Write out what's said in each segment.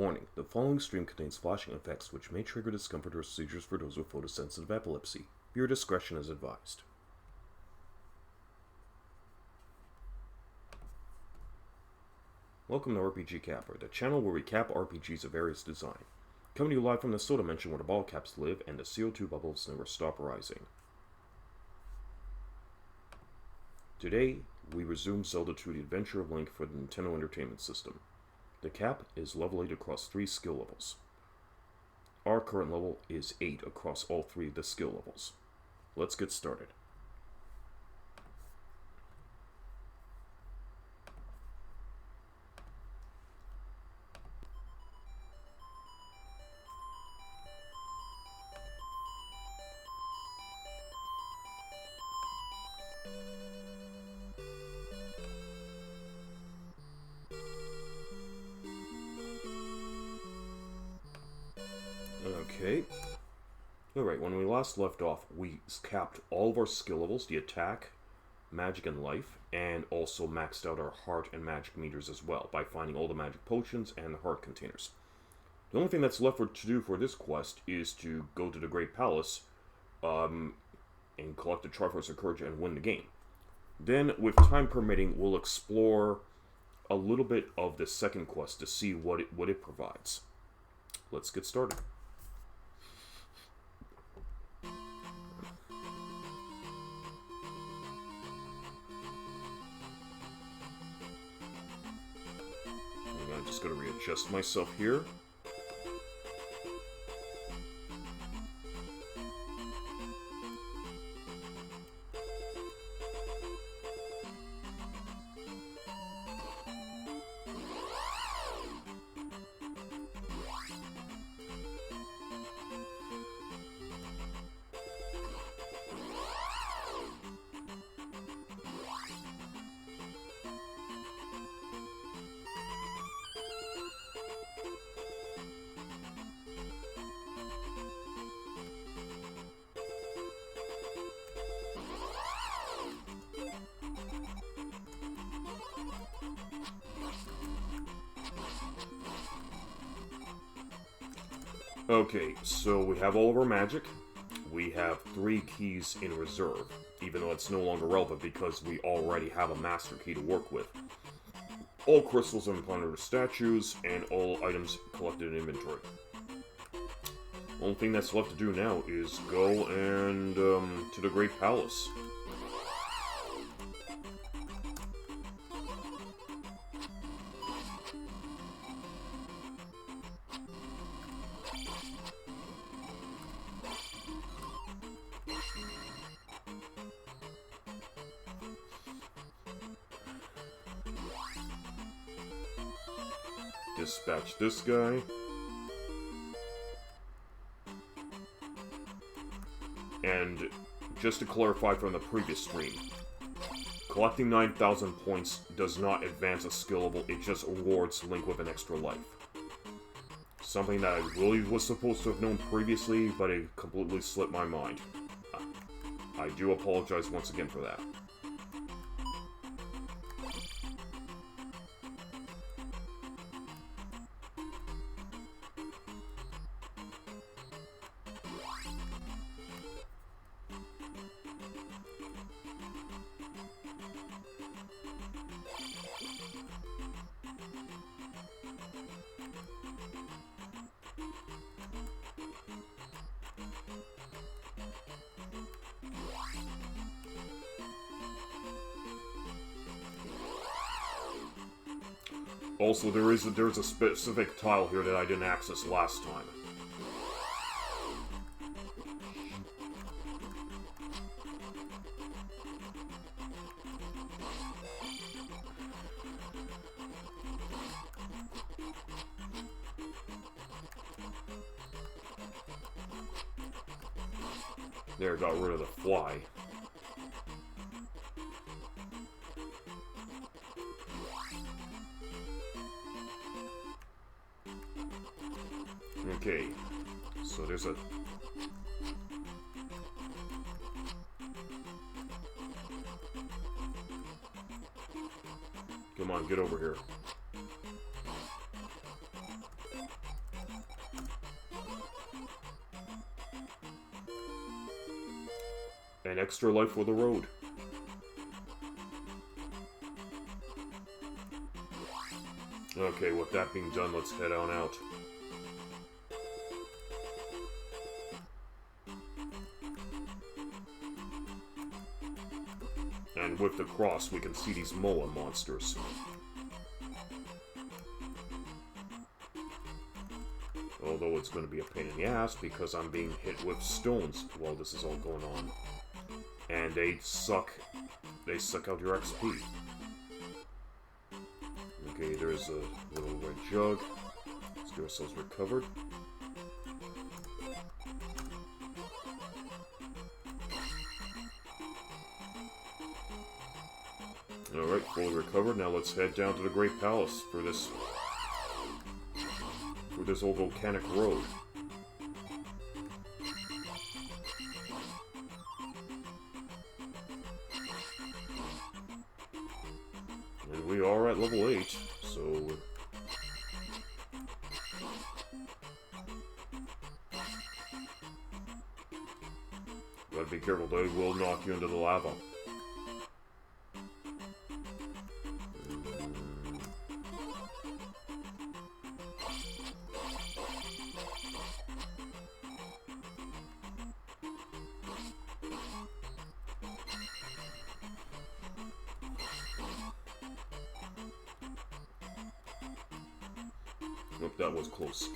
Warning, the following stream contains flashing effects which may trigger discomfort or seizures for those with photosensitive epilepsy. Viewer discretion is advised. Welcome to RPG Capper, the channel where we cap RPGs of various design. Coming to you live from the soda dimension where the ball caps live and the CO2 bubbles never stop rising. Today, we resume Zelda 2: The Adventure of Link for the Nintendo Entertainment System. The cap is level 8 across 3 skill levels. Our current level is 8 across all 3 of the skill levels. Let's get started. Okay. Alright, when we last left off, we capped all of our skill levels, the attack, magic, and life, and also maxed out our heart and magic meters as well, by finding all the magic potions and the heart containers. The only thing that's left to do for this quest is to go to the Great Palace, and collect the Triforce of Courage and win the game. Then, with time permitting, we'll explore a little bit of the second quest to see what it provides. Let's get started. I'm just going to readjust myself here. Okay, so we have all of our magic. We have 3 keys in reserve, even though it's no longer relevant because we already have a master key to work with. All crystals and planetary statues, and all items collected in inventory. Only thing that's left to do now is go and to the Great Palace. Dispatch this guy. And just to clarify from the previous stream, collecting 9,000 points does not advance a skill level, it just awards Link with an extra life. Something that I really was supposed to have known previously, but it completely slipped my mind. I do apologize once again for that. Also, there's a specific tile here that I didn't access last time. There, got rid of the fly. Okay, so there's a... Come on, get over here. An extra life for the road. Okay, with that being done, let's head on out. And with the cross, we can see these Moa monsters. Although it's going to be a pain in the ass because I'm being hit with stones while this is all going on. And they suck out your XP. Okay, there's a little red jug. Let's get ourselves recovered. Alright, fully recovered. Now let's head down to the Great Palace for this old volcanic road. And we are at level 8, so... Gotta be careful, they will knock you into the lava. Nope, that was close.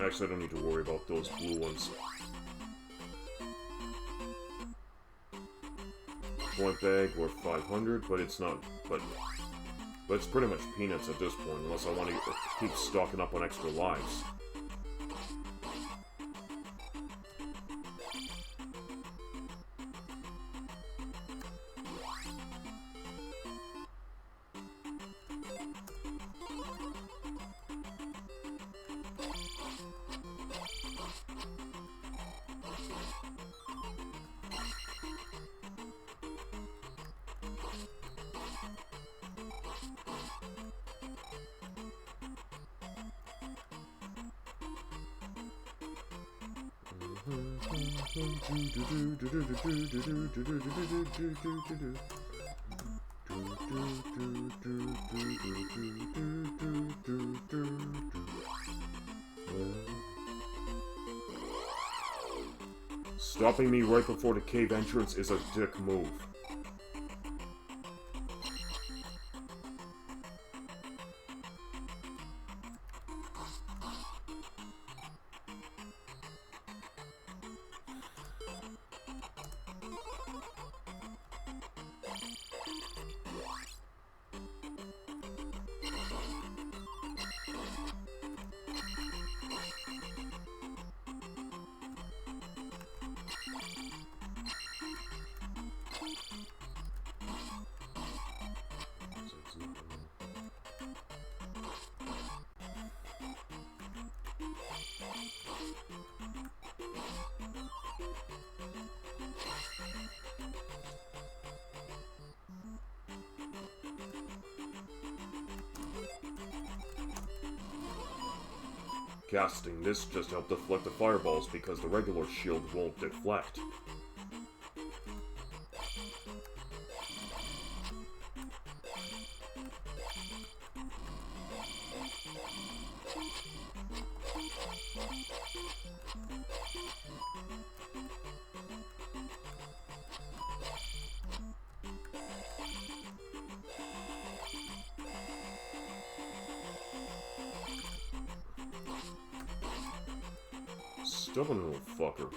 Actually, I don't need to worry about those blue ones. Point bag worth 500, but it's not. But it's pretty much peanuts at this point, unless I want to keep stocking up on extra lives. Stopping me right before the cave entrance is a dick move. Casting this just helped deflect the fireballs because the regular shield won't deflect. Stubborn little fucker.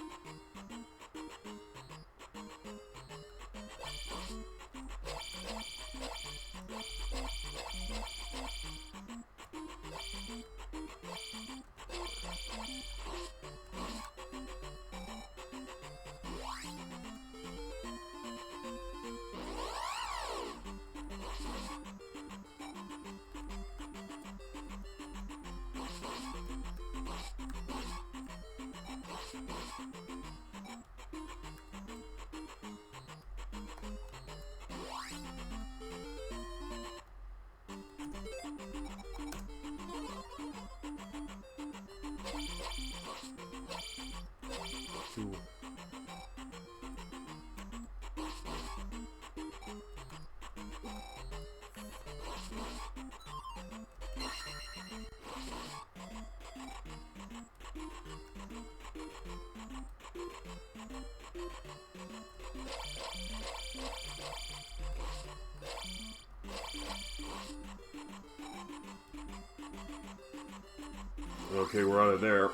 Okay, we're out of there.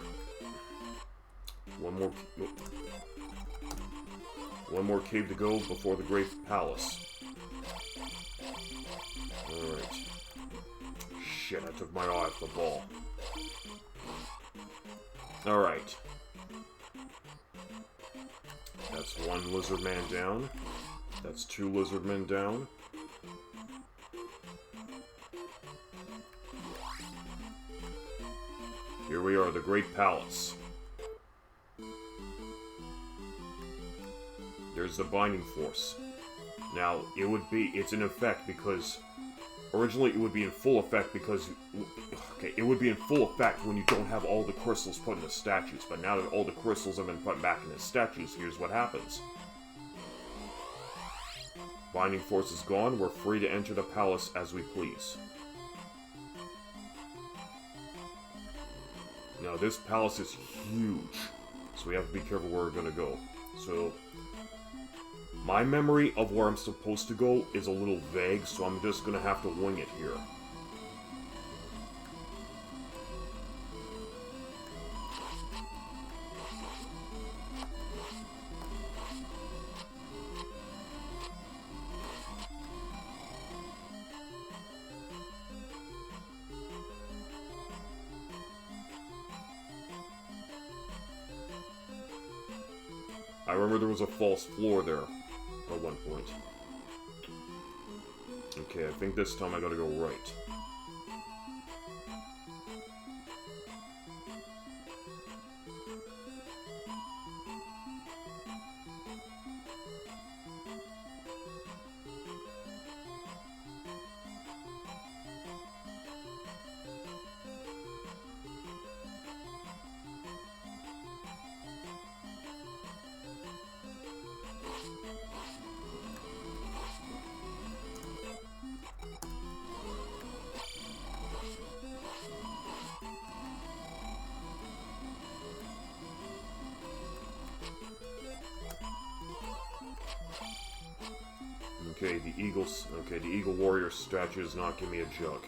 One more cave to go before the Great Palace. Alright. Shit, I took my eye off the ball. Alright. That's one lizard man down. That's two lizard men down. Here we are, the Great Palace. There's the binding force. Now, it's in effect because... Originally, it would be in full effect because... Okay, it would be in full effect when you don't have all the crystals put in the statues. But now that all the crystals have been put back in the statues, here's what happens. Binding force is gone. We're free to enter the palace as we please. Now, this palace is huge. So we have to be careful where we're going to go. So... My memory of where I'm supposed to go is a little vague, so I'm just gonna have to wing it here. I remember there was a false floor there. At one point. Okay, I think this time I gotta go right. Okay, the Eagle Warrior statue is not giving me a jug.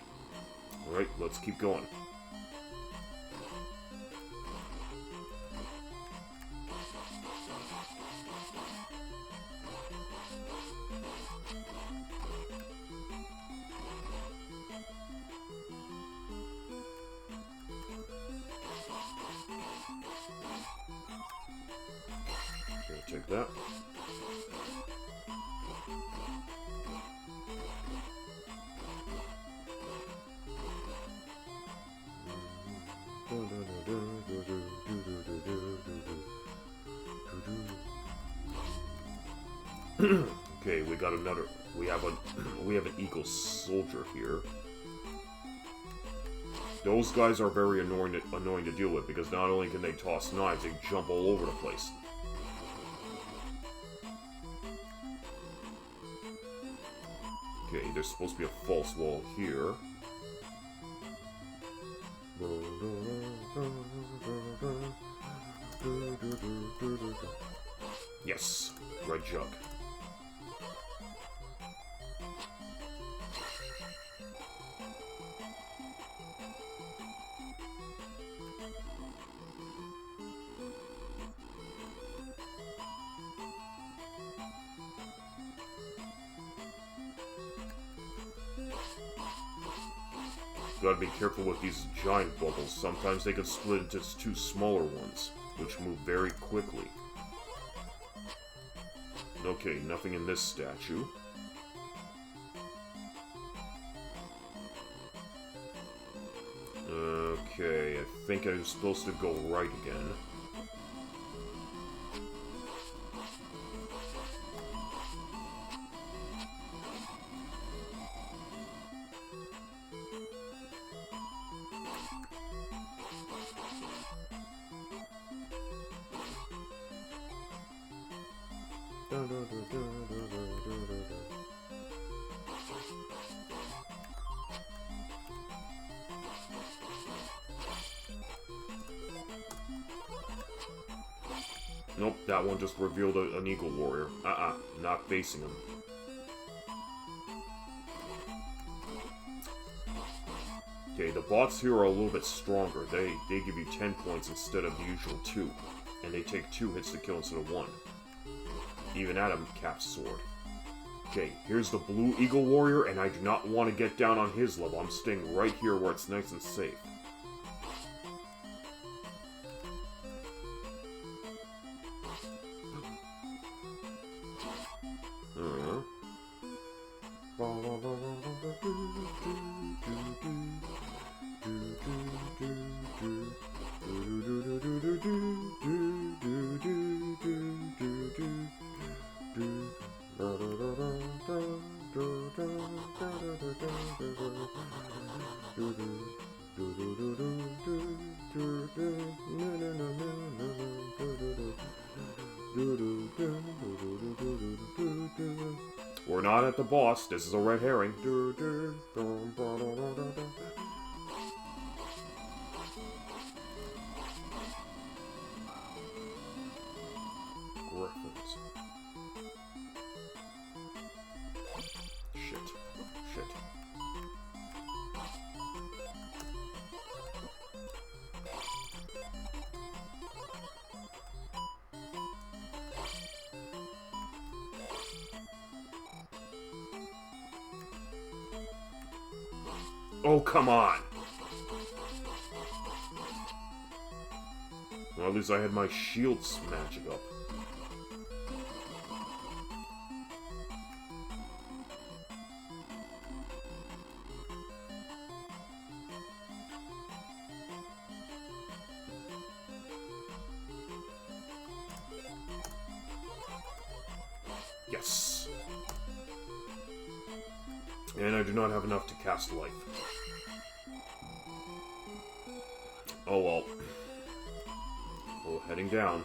Alright, let's keep going. Okay, take that. Okay, we got another. We have an eagle soldier here. Those guys are very annoying to deal with because not only can they toss knives, they jump all over the place. Okay, there's supposed to be a false wall here. Yes, red jug. Gotta be careful with these giant bubbles. Sometimes they can split into two smaller ones, which move very quickly. Okay, nothing in this statue. Okay, I think I'm supposed to go right again. Nope, that one just revealed an Eagle Warrior. Not facing him. Okay, the bots here are a little bit stronger. They give you 10 points instead of the usual 2. And they take 2 hits to kill instead of 1. Even Adam caps sword. Okay, here's the blue eagle warrior, and I do not want to get down on his level. I'm staying right here where it's nice and safe. We're not at the boss. This is a red herring. Griffins. Shit. Oh, come on! Well, at least I had my shields magic up. Yes. And I do not have enough to cast life. Oh well. Oh, heading down.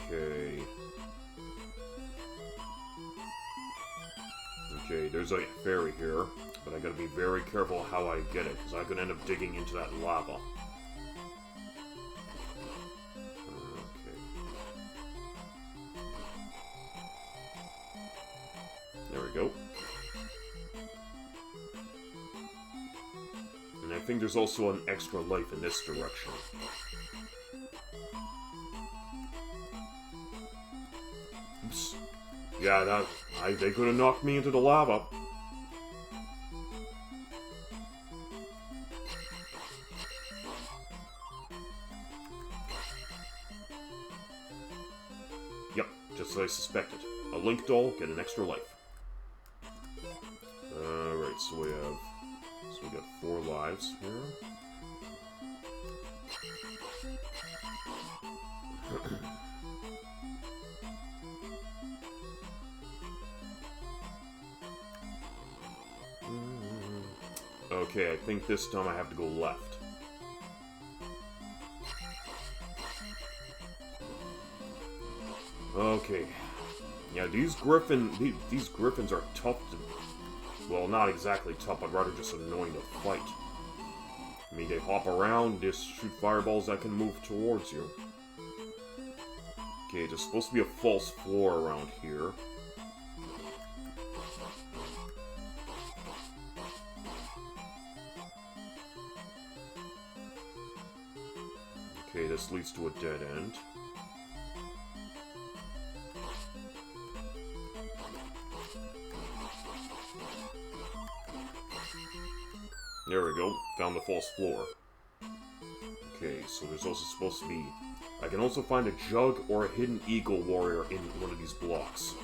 Okay. Okay, there's a fairy here, but I gotta be very careful how I get it, because I could end up digging into that lava. Okay. There we go. And I think there's also an extra life in this direction. Oops. Yeah, they could have knocked me into the lava. Yep, just as I suspected. A Link doll, get an extra life. Alright, so we got 4 lives here. Okay, I think this time I have to go left. Okay. Yeah, these griffins are tough to... Well, not exactly tough, but rather just annoying to fight. I mean, they hop around, just shoot fireballs that can move towards you. Okay, there's supposed to be a false floor around here. Okay, this leads to a dead end. There we go, found the false floor. Okay, so there's also supposed to be... I can also find a jug or a hidden eagle warrior in one of these blocks.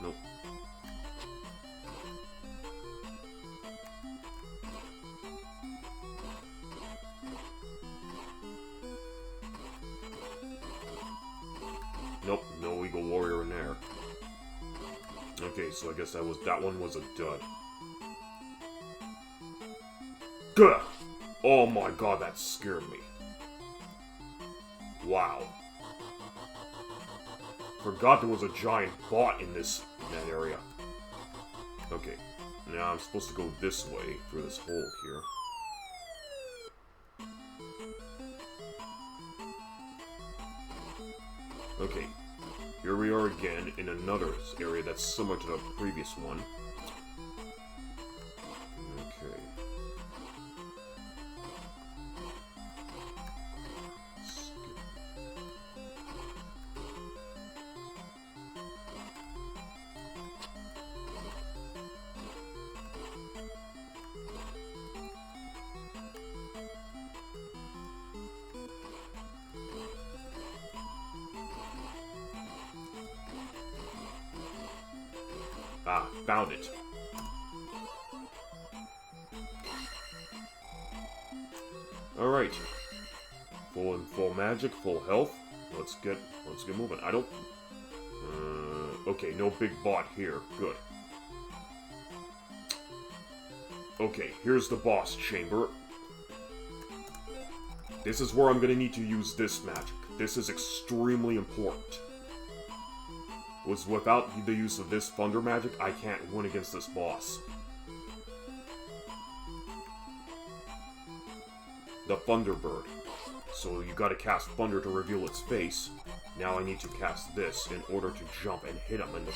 Nope. Nope, no eagle warrior in there. Okay, so I guess that one was a dud. Gah! Oh my god, that scared me. Wow. Forgot there was a giant bot in that area. Okay, now I'm supposed to go this way, through this hole here. Okay, here we are again in another area that's similar to the previous one. Okay. Ah, found it. Alright. Full magic, full health. Let's get moving. I don't... okay, no big bot here. Good. Okay, here's the boss chamber. This is where I'm gonna need to use this magic. This is extremely important. Without the use of this thunder magic, I can't win against this boss. The Thunderbird. So you gotta cast thunder to reveal its face. Now I need to cast this in order to jump and hit him in the...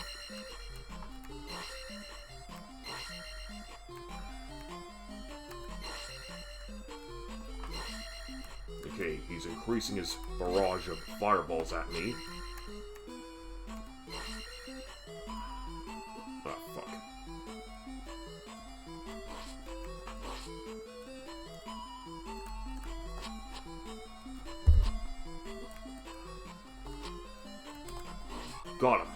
Okay, he's increasing his barrage of fireballs at me. Ah, fuck. Got him.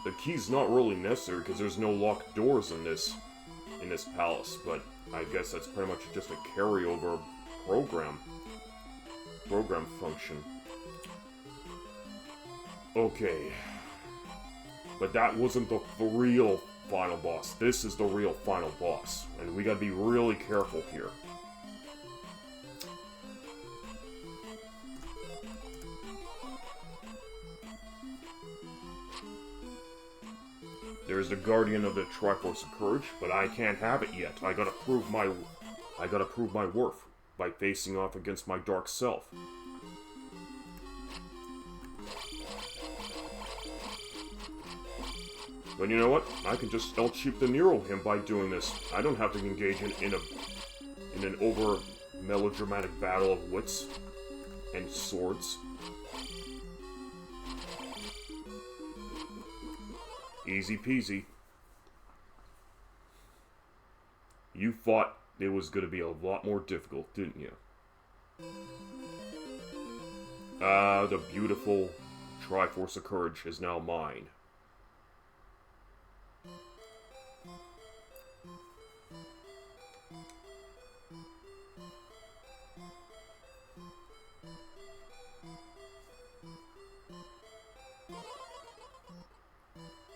The key's not really necessary because there's no locked doors in this palace, but I guess that's pretty much just a carryover program function. Okay. But that wasn't the real final boss. This is the real final boss, and we gotta be really careful here. There's the Guardian of the Triforce of Courage, but I can't have it yet. I gotta prove my worth by facing off against my dark self. But you know what? I can just El-Cheap De Niro him by doing this. I don't have to engage in an over melodramatic battle of wits and swords. Easy peasy. You thought it was going to be a lot more difficult, didn't you? Ah, the beautiful Triforce of Courage is now mine.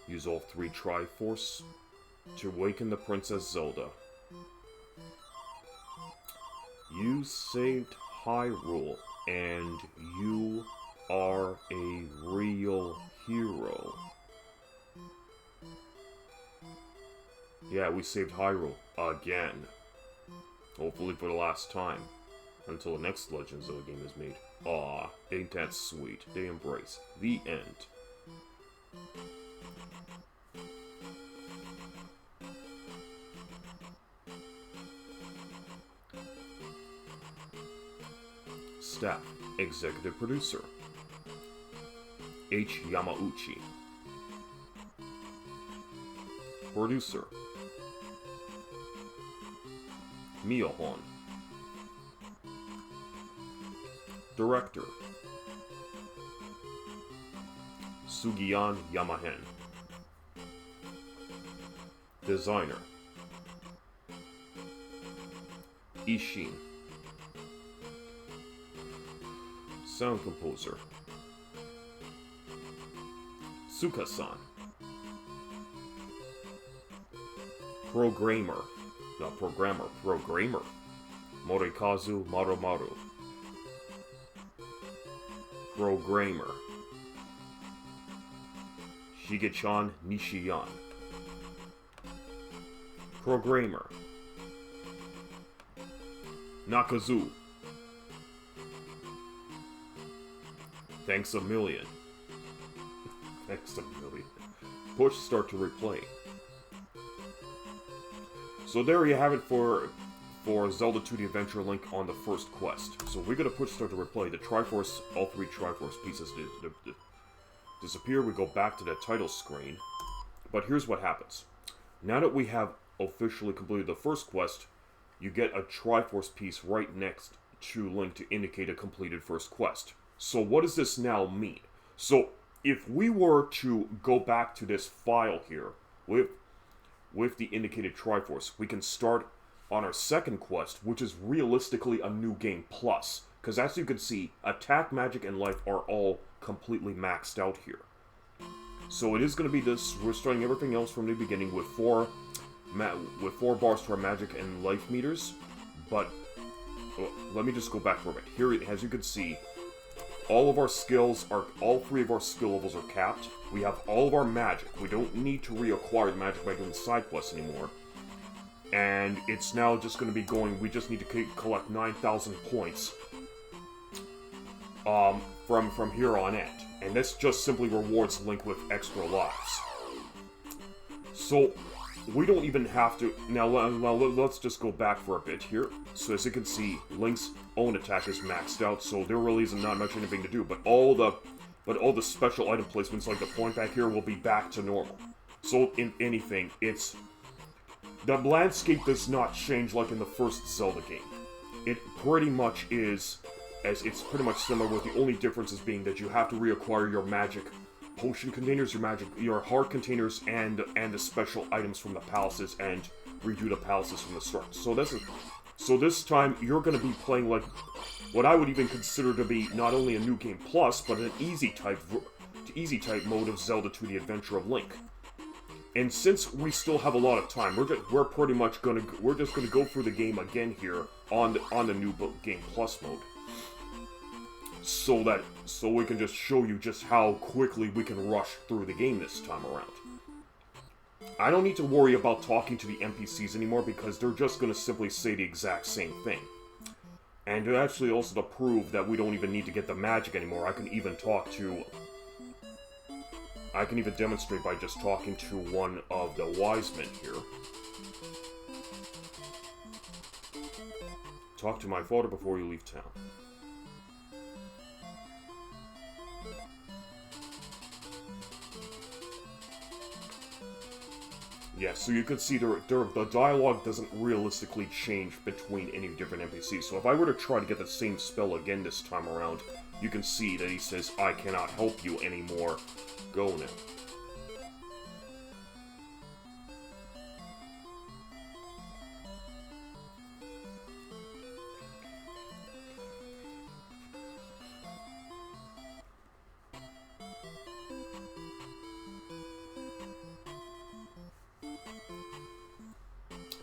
Use all 3 Triforce to awaken the Princess Zelda. You saved Hyrule, and you are a real hero. Yeah, we saved Hyrule again. Hopefully for the last time. Until the next Legend of Zelda game is made. Aw, ain't that sweet. They embrace. The end. Staff, Executive Producer, H. Yamauchi. Producer, Miyohon. Director, Sugiyan Yamahen. Designer, Ishin. Sound composer, Suka-san. Programmer, Morikazu Marumaru. Programmer. Shigechan Nishiyan. Programmer. Nakazu. Thanks a million. Thanks a million. Push start to replay. So there you have it for Zelda 2 The Adventure Link on the first quest. So we're gonna push start to replay. The Triforce, all three Triforce pieces disappear. We go back to that title screen. But here's what happens. Now that we have officially completed the first quest, you get a Triforce piece right next to Link to indicate a completed first quest. So what does this now mean? So if we were to go back to this file here with the indicated Triforce, we can start on our second quest, which is realistically a New Game Plus. Because as you can see, attack, magic, and life are all completely maxed out here. So it is going to be this. We're starting everything else from the beginning with four bars to our magic and life meters. But let me just go back for a bit. Here, as you can see, all three of our skill levels are capped. We have all of our magic. We don't need to reacquire the magic by doing side quests anymore. And it's now just going to be going, we just need to collect 9,000 points from here on in. And this just simply rewards Link with extra lives. So, we don't even have to... Now, let's just go back for a bit here. So, as you can see, Link's own attack is maxed out, so there really isn't not much anything to do. But all the special item placements, like the point back here, will be back to normal. So, in anything, it's... The landscape does not change like in the first Zelda game. It pretty much is... It's pretty much similar, with the only differences being that you have to reacquire your magic potion containers, your heart containers, and the special items from the palaces, and redo the palaces from the start. So this time you're going to be playing like what I would even consider to be not only a New Game Plus, but an easy type mode of Zelda 2: The Adventure of Link. And since we still have a lot of time, we're just gonna go through the game again here on the New Game Plus mode. So we can just show you just how quickly we can rush through the game this time around. I don't need to worry about talking to the NPCs anymore because they're just going to simply say the exact same thing. And to actually also to prove that we don't even need to get the magic anymore, I can even demonstrate by just talking to one of the wise men here. Talk to my father before you leave town. Yeah, so you can see the dialogue doesn't realistically change between any different NPCs. So if I were to try to get the same spell again this time around, you can see that he says, "I cannot help you anymore. Go now."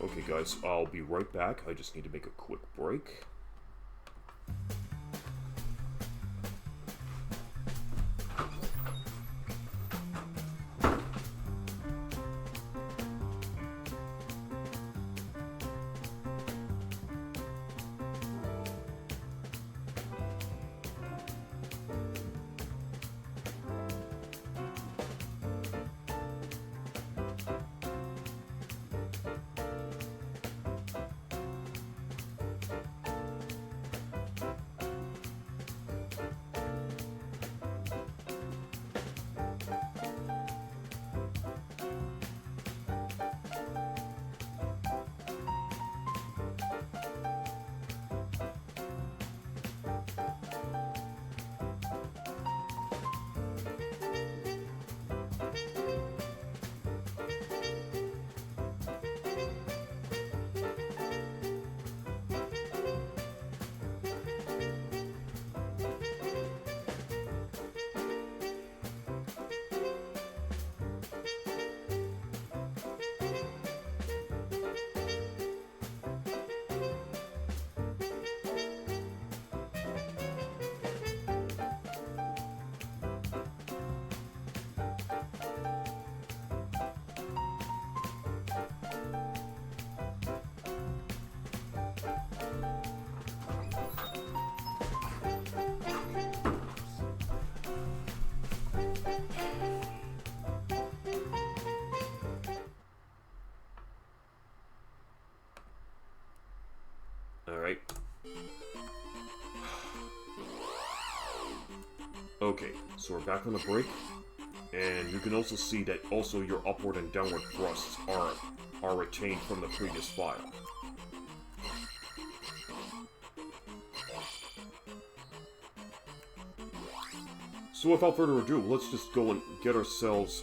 Okay guys, I'll be right back. I just need to make a quick break. Okay, so we're back on the break, and you can also see that also your upward and downward thrusts are retained from the previous file. So without further ado, let's just go and get ourselves...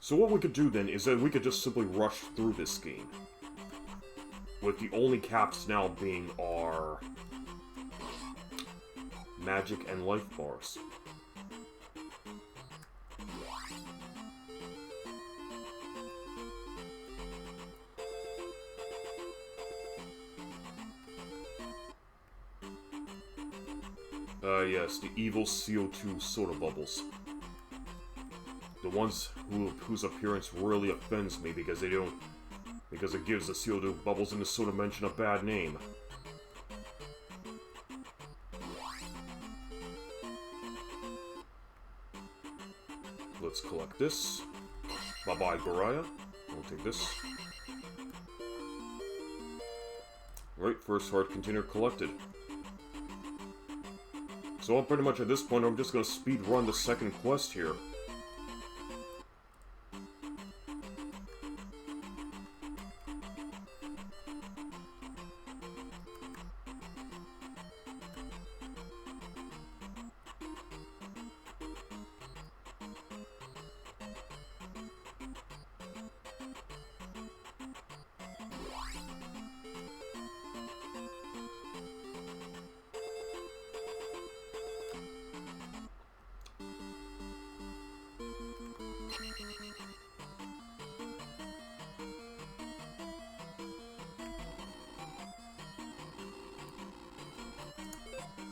So what we could do then is that we could just simply rush through this game. With the only caps now being our magic and life bars. Yes, the evil CO2 soda bubbles. The ones whose appearance really offends me because it gives the CO2 bubbles in the soda dimension a bad name. Let's collect this. Bye-bye, Goriah. We'll take this. Right, first heart container collected. So pretty much at this point, I'm just going to speed run the second quest here.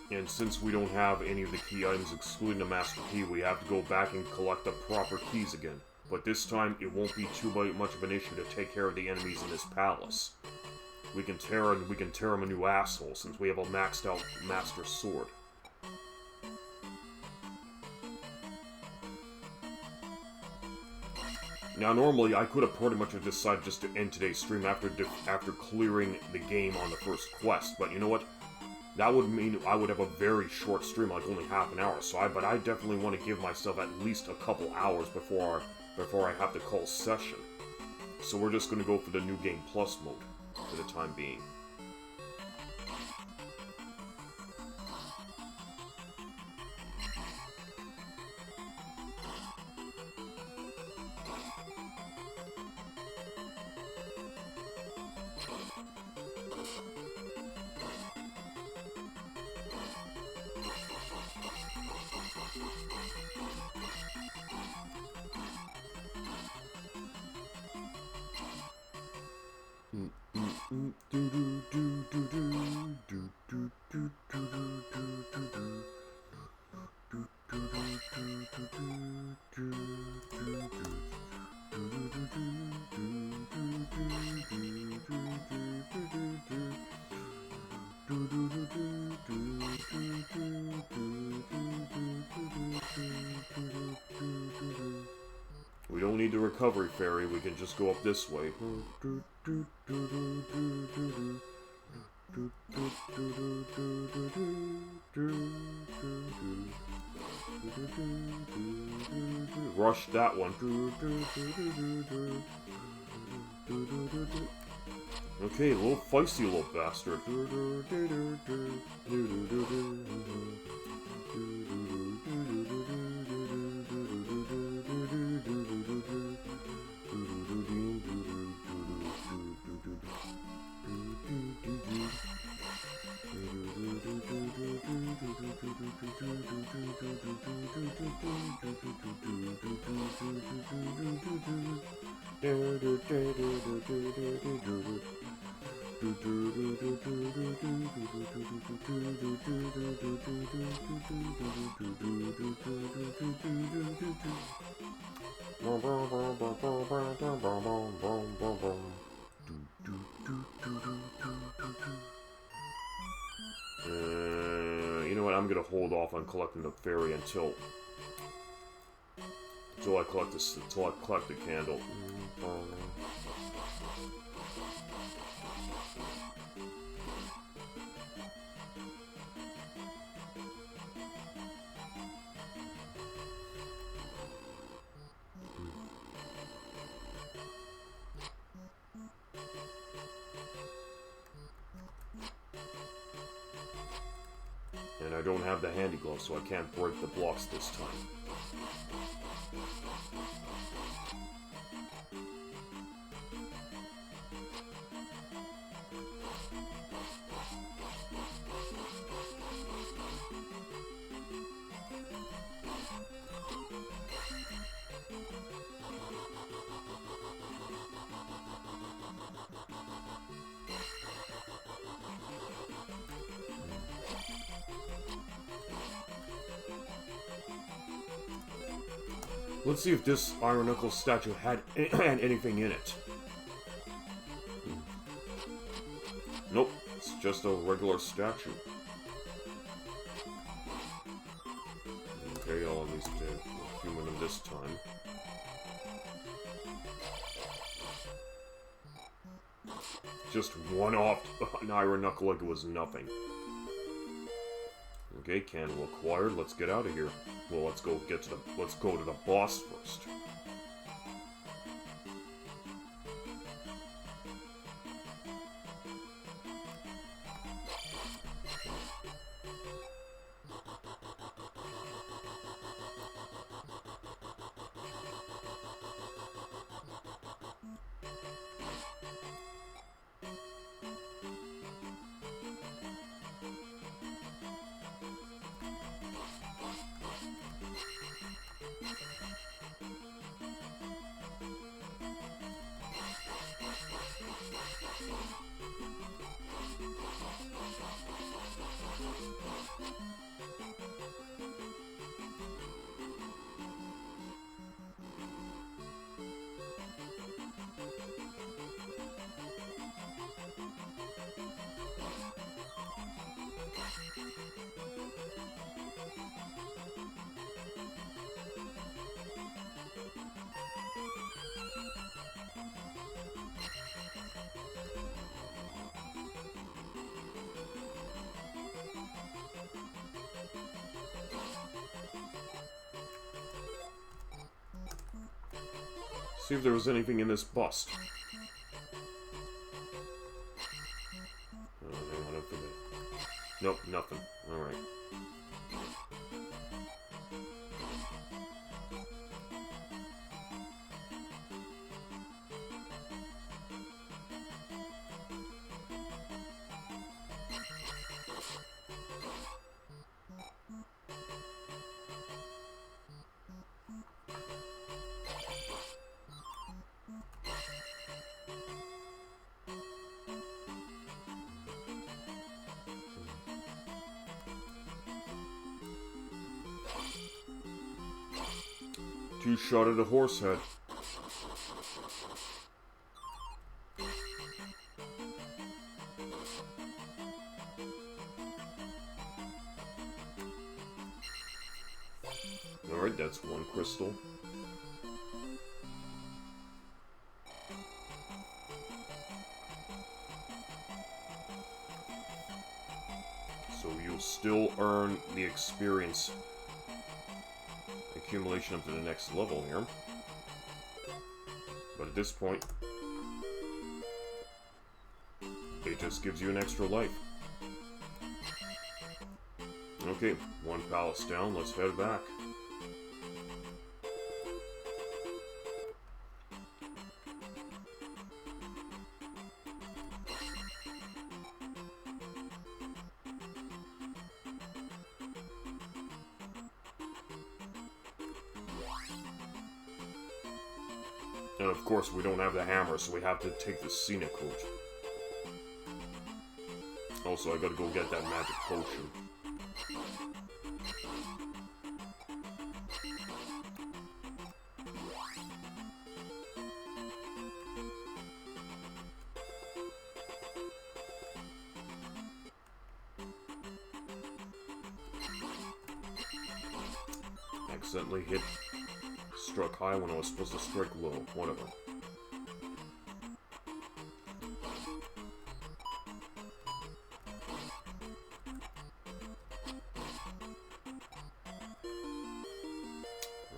And since we don't have any of the key items excluding the Master Key, we have to go back and collect the proper keys again. But this time, it won't be too much of an issue to take care of the enemies in this palace. We can tear them a new asshole since we have a maxed out Master Sword. Now, normally, I could have pretty much decided just to end today's stream after clearing the game on the first quest, but you know what? That would mean I would have a very short stream, like only half an hour. But I definitely want to give myself at least a couple hours before I have to call session. So we're just going to go for the New Game Plus mode for the time being. We don't need the recovery ferry, we can just go up this way. Rush that one. Okay, a little feisty little bastard. You know what? I'm gonna hold off on collecting the fairy until I collect the candle. don't have the handy glove, so I can't break the blocks this time. Let's see if this Iron Knuckles statue had anything in it. Nope, it's just a regular statue. Okay, I'll at least human him this time. Just one-offed an Iron Knuckle like it was nothing. Okay, candle acquired. Let's get out of here. Well, let's go to the boss first. See if there was anything in this bust. Oh, no, I don't think it... Nope, nothing. Alright. Two shot at a horse head. Alright, that's one crystal. So you'll still earn the experience accumulation up to the next level here. But at this point, it just gives you an extra life. Okay, one palace down, let's head back. And of course, we don't have the hammer, so we have to take the scenic route. Also, I gotta go get that magic potion. Accidentally struck high when I was supposed to strike low. Whatever.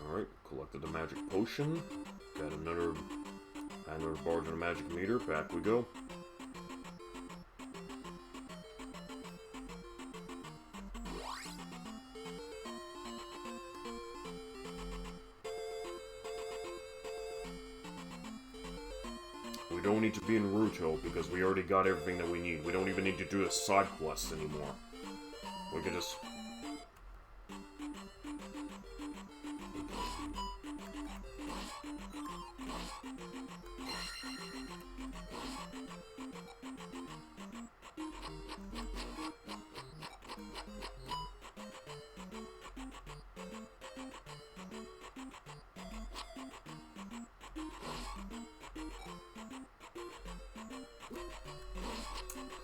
Alright, collected the magic potion. Got another barge and a magic meter. Back we go. don't need to be in Naruto because we already got everything that we need. We don't even need to do the side quests anymore. We could just...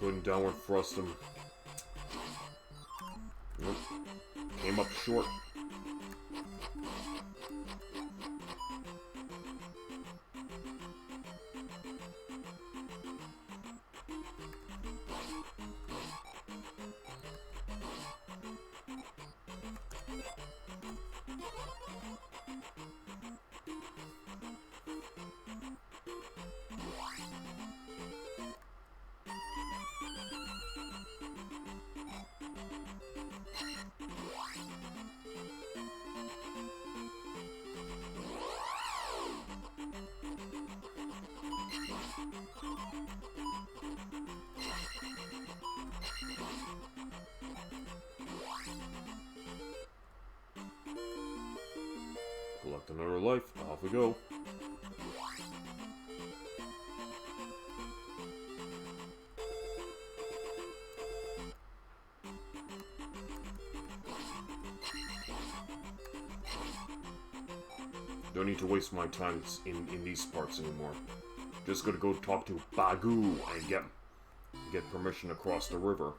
Couldn't downward thrust him. Nope. Came up short. Collect another life. Off we go. Don't need to waste my time in these parts anymore. Just gotta go talk to Bagoo and get permission to cross the river.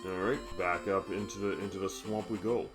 Alright, back up into the swamp we go.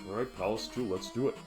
Alright, Palace 2, let's do it.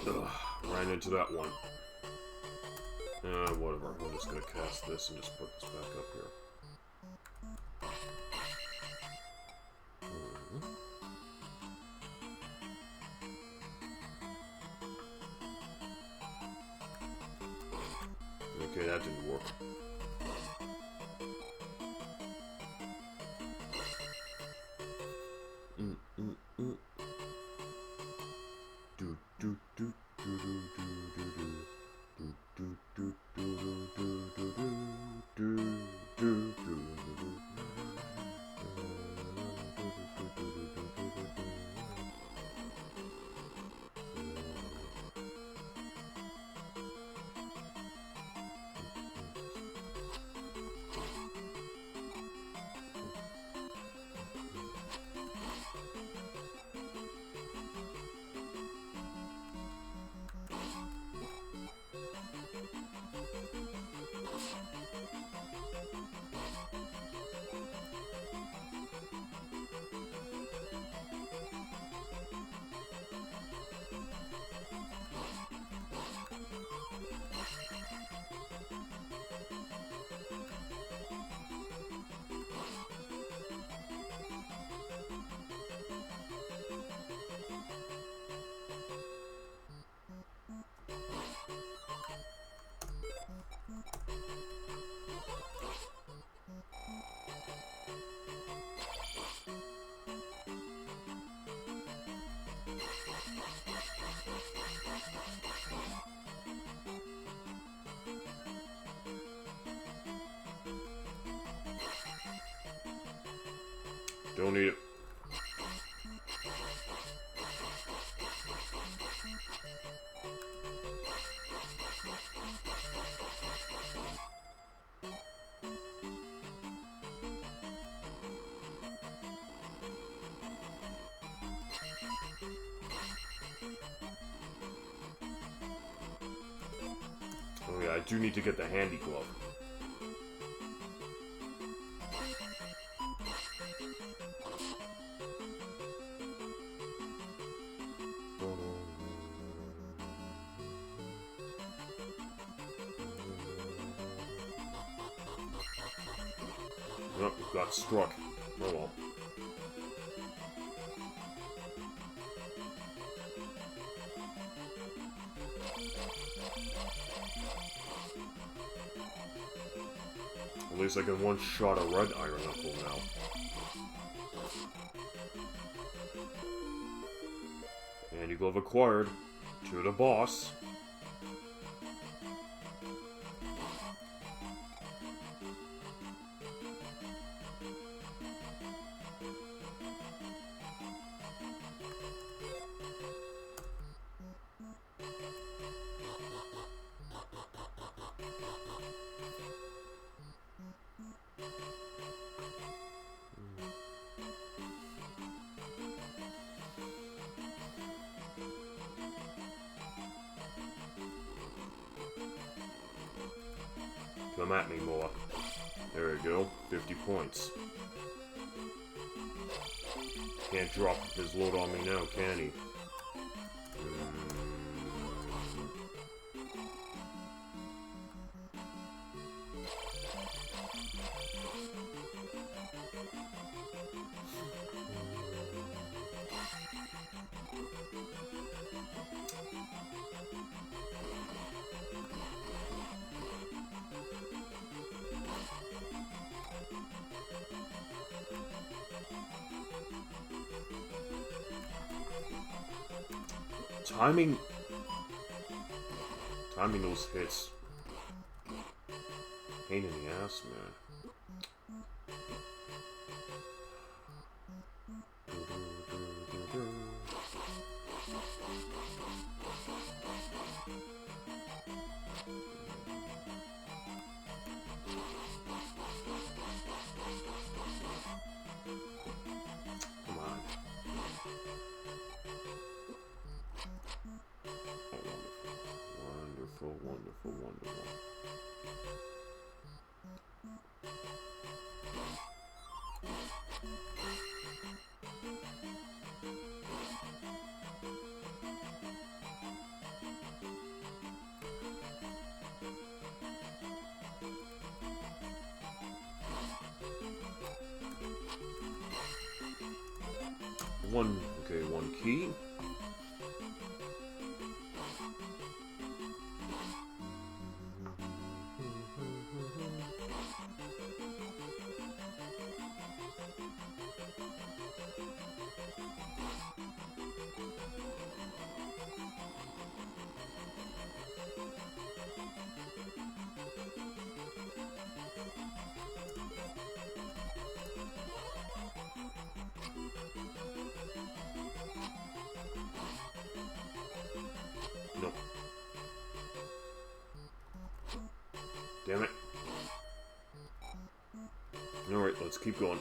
Ugh, ran into that one. Whatever. I'm just gonna cast this and just put this back up here. Okay, that didn't work. Don't need it. Oh yeah, I do need to get the handy glove. Oh, got struck. Oh well. At least I can one-shot a red iron knuckle now. Handy glove acquired. To the boss. Come at me, Moa. There we go. 50 points. Can't drop his load on me now, can he? Timing those hits. Pain in the ass, man. Come on. Wonderful, wonderful, wonderful. One key. Nope. Damn it. Alright, let's keep going.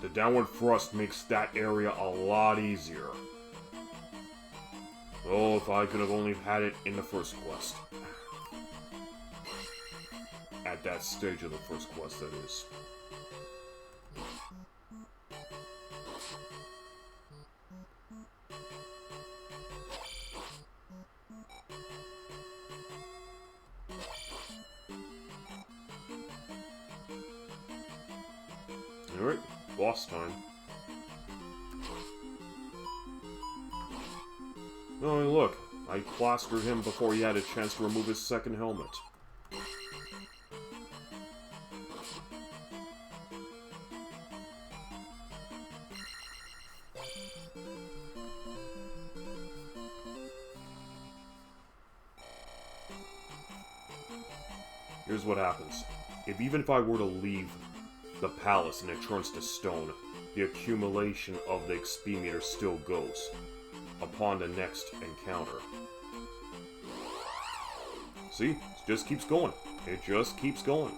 The downward thrust makes that area a lot easier. Oh, if I could have only had it in the first quest. At that stage of the first quest, that is. Alright, boss time. Oh, look. I plastered him before he had a chance to remove his second helmet. here's what happens. Even if I were to leave the palace and it turns to stone, the accumulation of the XP meter still goes upon the next encounter. See? It just keeps going. It just keeps going.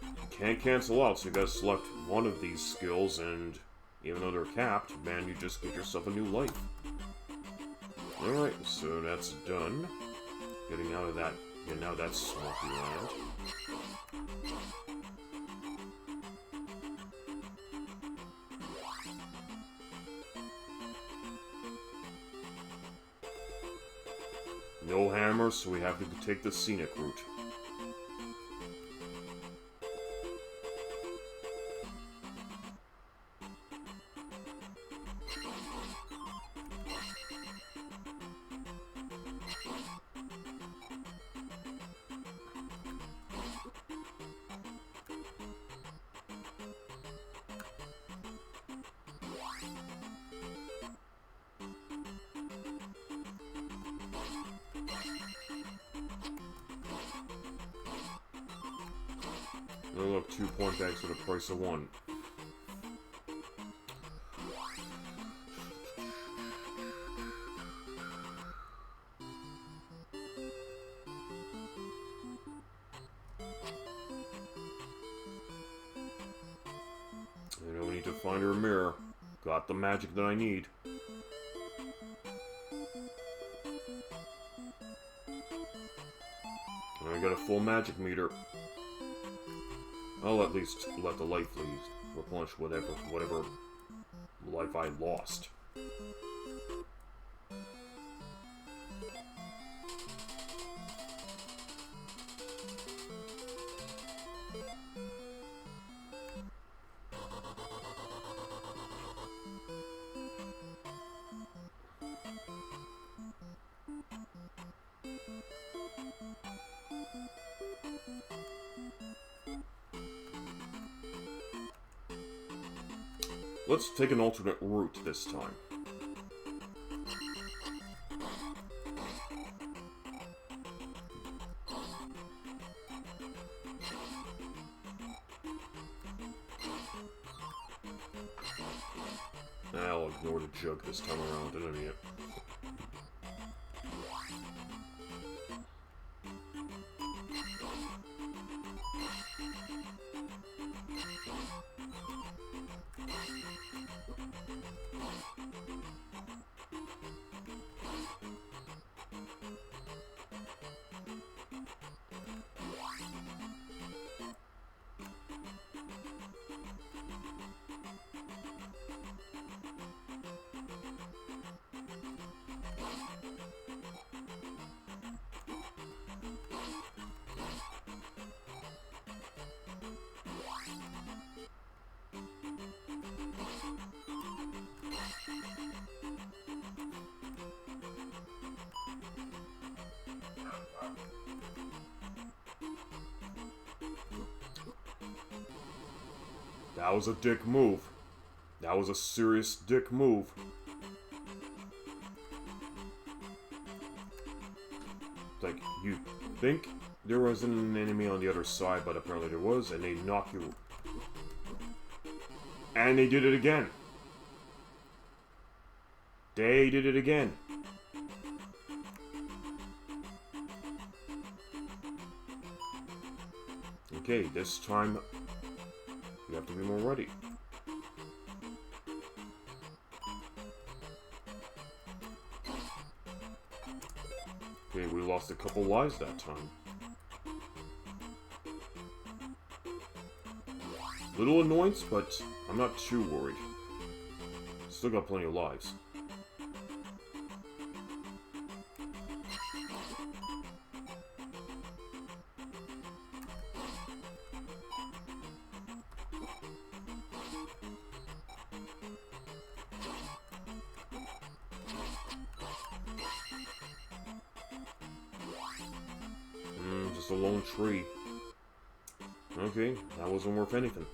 You can't cancel out, so you gotta select one of these skills, and even though they're capped, man, you just get yourself a new life. Alright, so that's done. Getting out of that, getting out of that swampy land. No hammer, so we have to take the scenic route. Oh look, 2 point bags for the price of 1. I know we need to find her a mirror. Got the magic that I need. And I got a full magic meter. I'll at least let the life replenish whatever life I lost. Let's take an alternate route this time. I'll ignore the jug this time around, didn't I? That was a dick move. That was a serious dick move. Like, you think there wasn't an enemy on the other side, but apparently there was, and they knock you. And they did it again. They did it again. Okay, this time you have to be more ready. Okay, we lost a couple lives that time. Little annoyance, but I'm not too worried. Still got plenty of lives. Just a lone tree. Okay, that wasn't worth anything.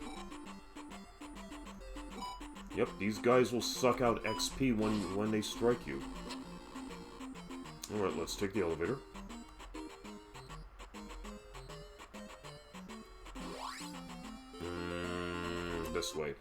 Yep, these guys will suck out XP when they strike you. Alright, let's take the elevator. This way.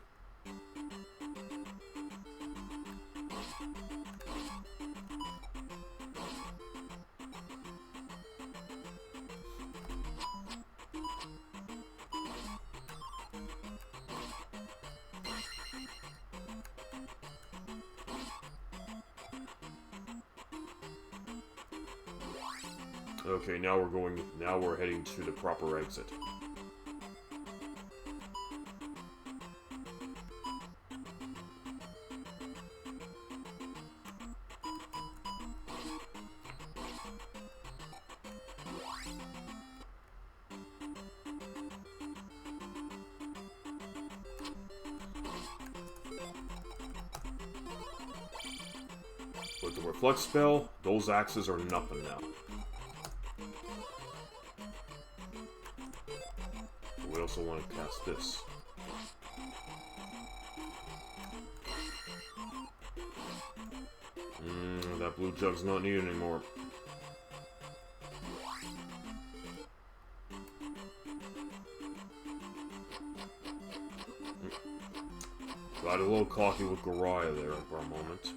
Okay, now we're heading to the proper exit. With the reflect spell, those axes are nothing now. We also want to cast this. That blue jug's not needed anymore. Got a little cocky with Goriah there for a moment.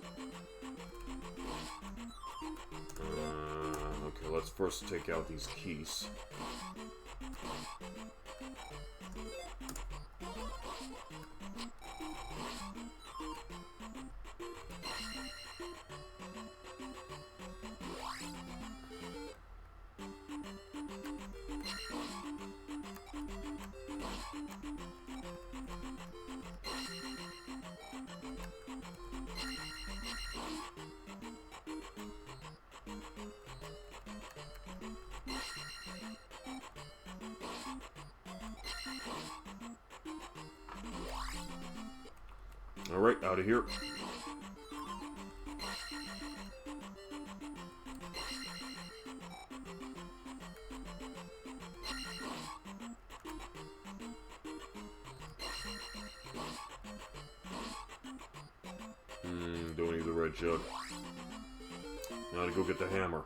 Okay, let's first take out these keys. Alright, out of here. Don't need the red jug. Now to go get the hammer.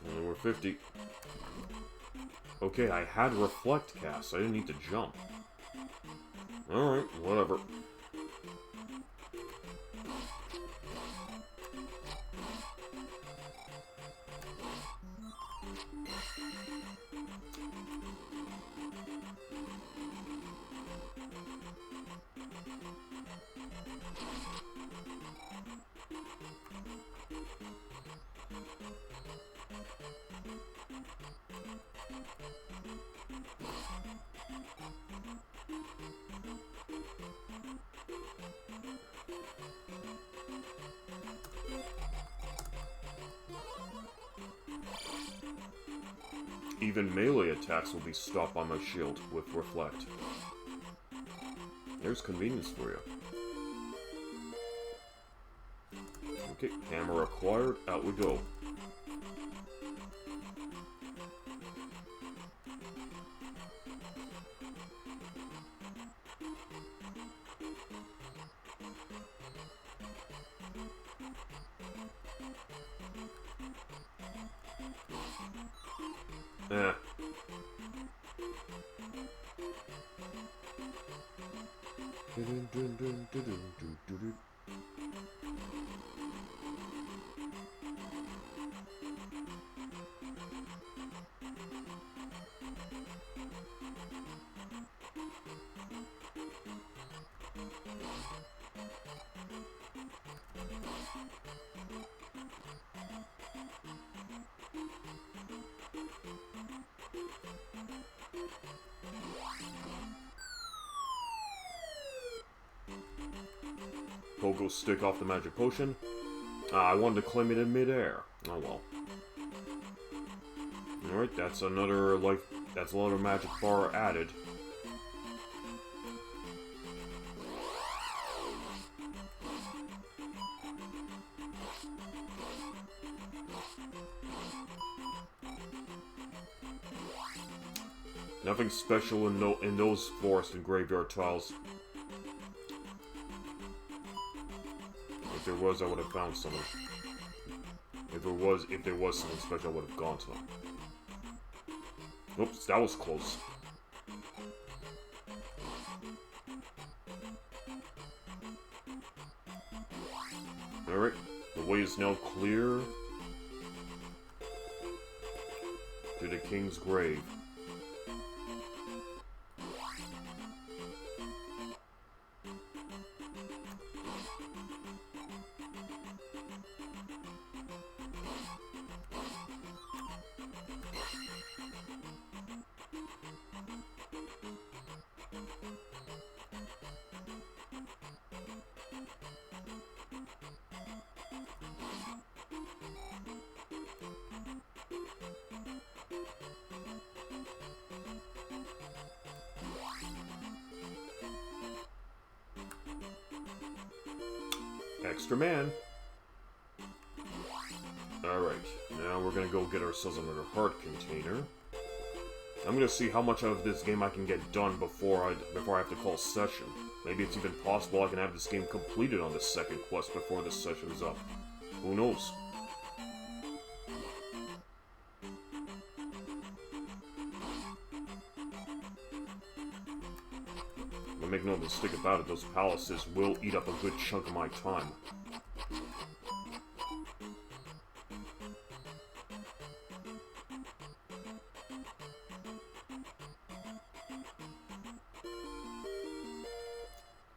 Only we're 50. Okay, I had reflect cast. I didn't need to jump. Alright, whatever. Even melee attacks will be stopped by my shield with reflect. There's convenience for you. Okay, hammer acquired, out we go. Eh. Pogo stick off the magic potion. I wanted to claim it in midair. Oh well. Alright, that's another life. That's another magic bar added. Nothing special in those forest and graveyard tiles. If there was, I would have found someone. If there was something special, I would have gone to them. Oops, that was close. Alright, the way is now clear to the king's grave. Extra man. Alright, now we're gonna go get ourselves another heart container. I'm gonna see how much of this game I can get done before I have to call session. Maybe it's even possible I can have this game completed on the second quest before this session is up. Who knows? But make no mistake about it, those palaces will eat up a good chunk of my time.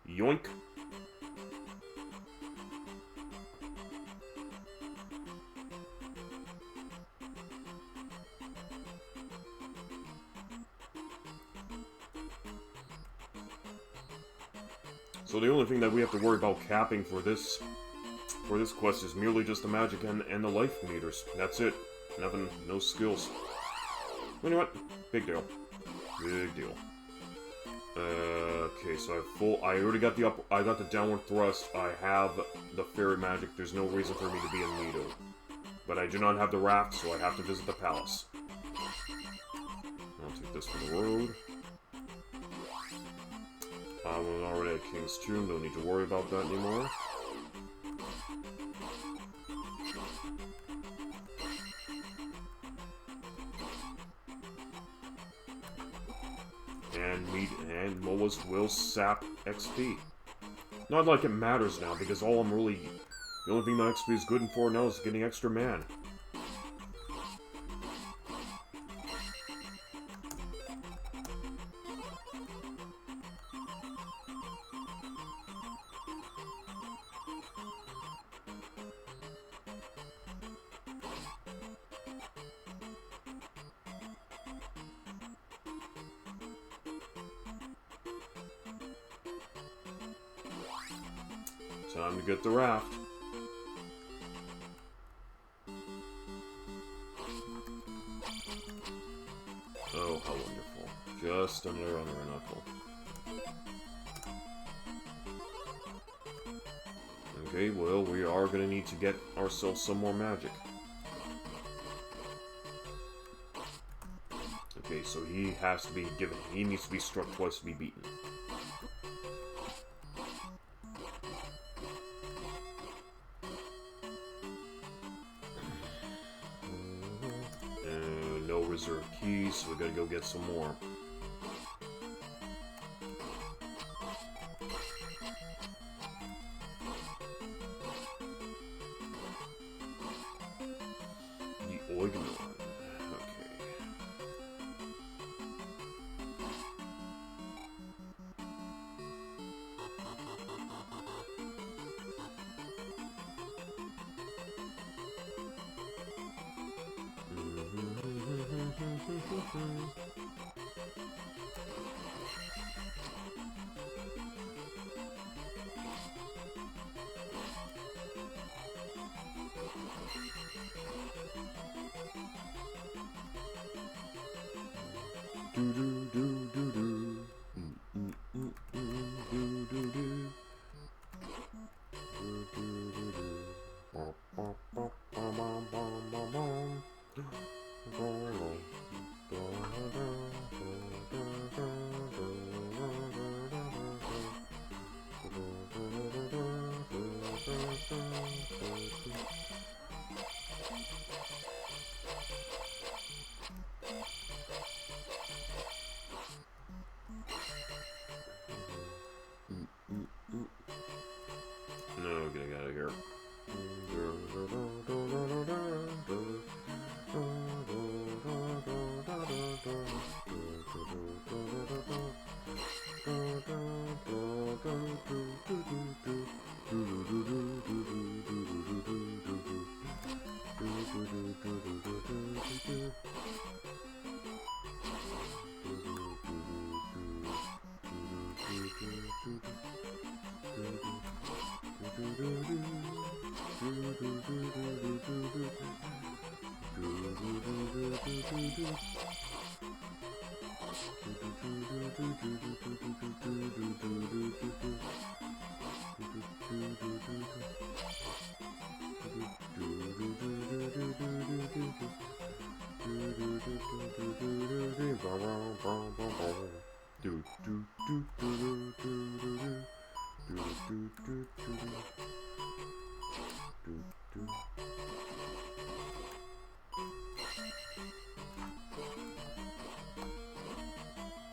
Yoink. So the only thing that we have to worry about capping for this quest is merely just the magic and the life meters. That's it. Nothing, no skills. You know what? Big deal. Big deal. Okay, so I already got I got the downward thrust, I have the fairy magic, there's no reason for me to be a Nido. But I do not have the raft, so I have to visit the palace. I'll take this for the road. I was already at King's Tomb, don't need to worry about that anymore. And MOAs will sap XP. Not like it matters now, because the only thing that XP is good for now is getting extra man. Time to get the raft. Oh, how wonderful. Just under a knuckle. Okay, well, we are going to need to get ourselves some more magic. Okay, so he needs to be struck twice to be beaten. Reserve keys, so we gotta go get some more. The Oignon. Okay. Do do do do do. Do do do.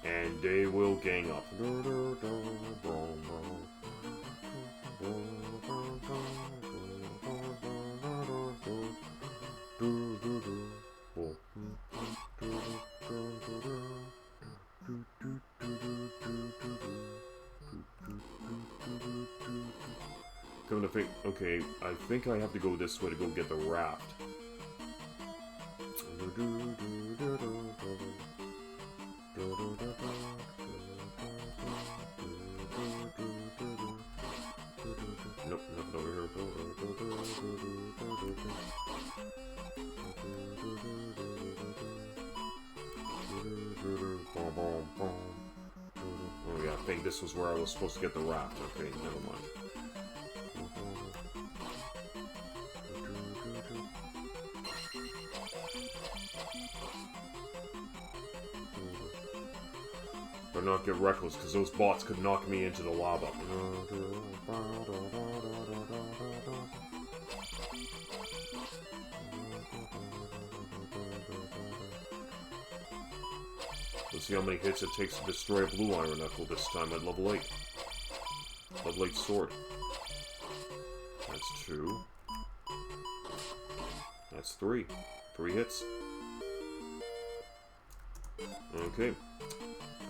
And they will gang up. Come to think, okay, I think I have to go this way to go get the raft. Nope, nothing over here. Oh yeah, I think this was where I was supposed to get the raft. Okay, never mind. Better not get reckless, because those bots could knock me into the lava. Let's see how many hits it takes to destroy a blue iron knuckle this time at level 8. Level 8 sword. That's 2. That's 3. 3 hits. Okay.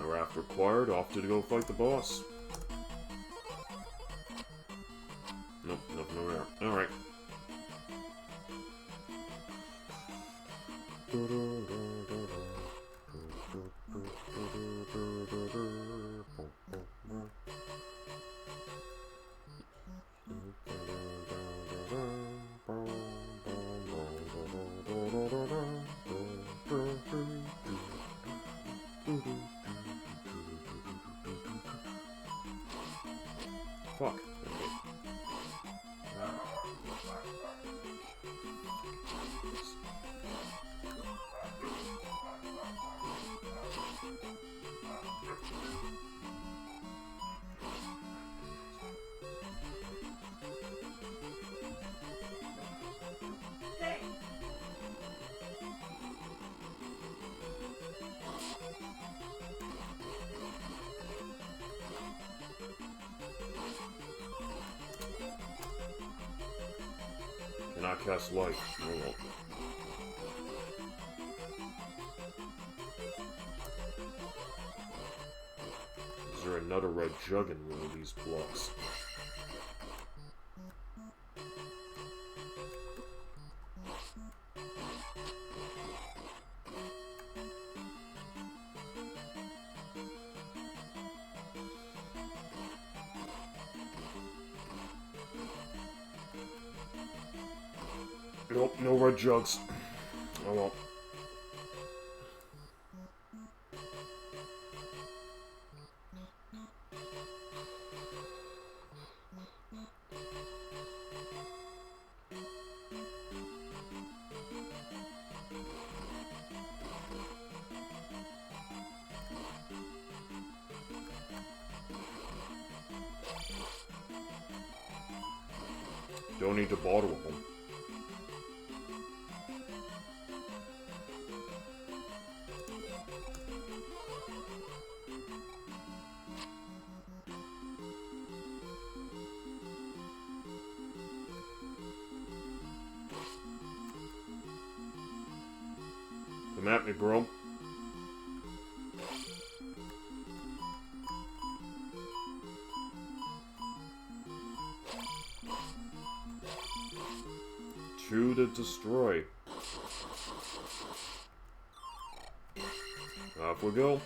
A raft required, off to go fight the boss. Nope, nothing over there. Alright. Fuck. Cannot cast light. Oh well. Is there another red jug in one of these blocks? Nope, no red jugs. Oh well. Don't need to bottle them. Come at me, bro. Two to destroy. Off we go.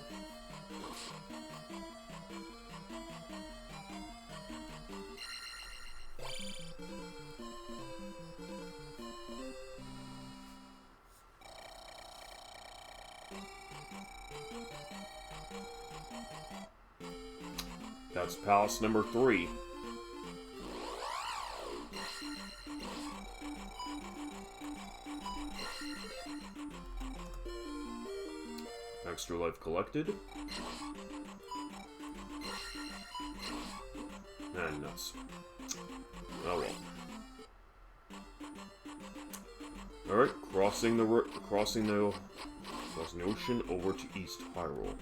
That's palace number 3. Extra life collected. And nuts. Oh well. Alright, crossing the ocean over to East Hyrule.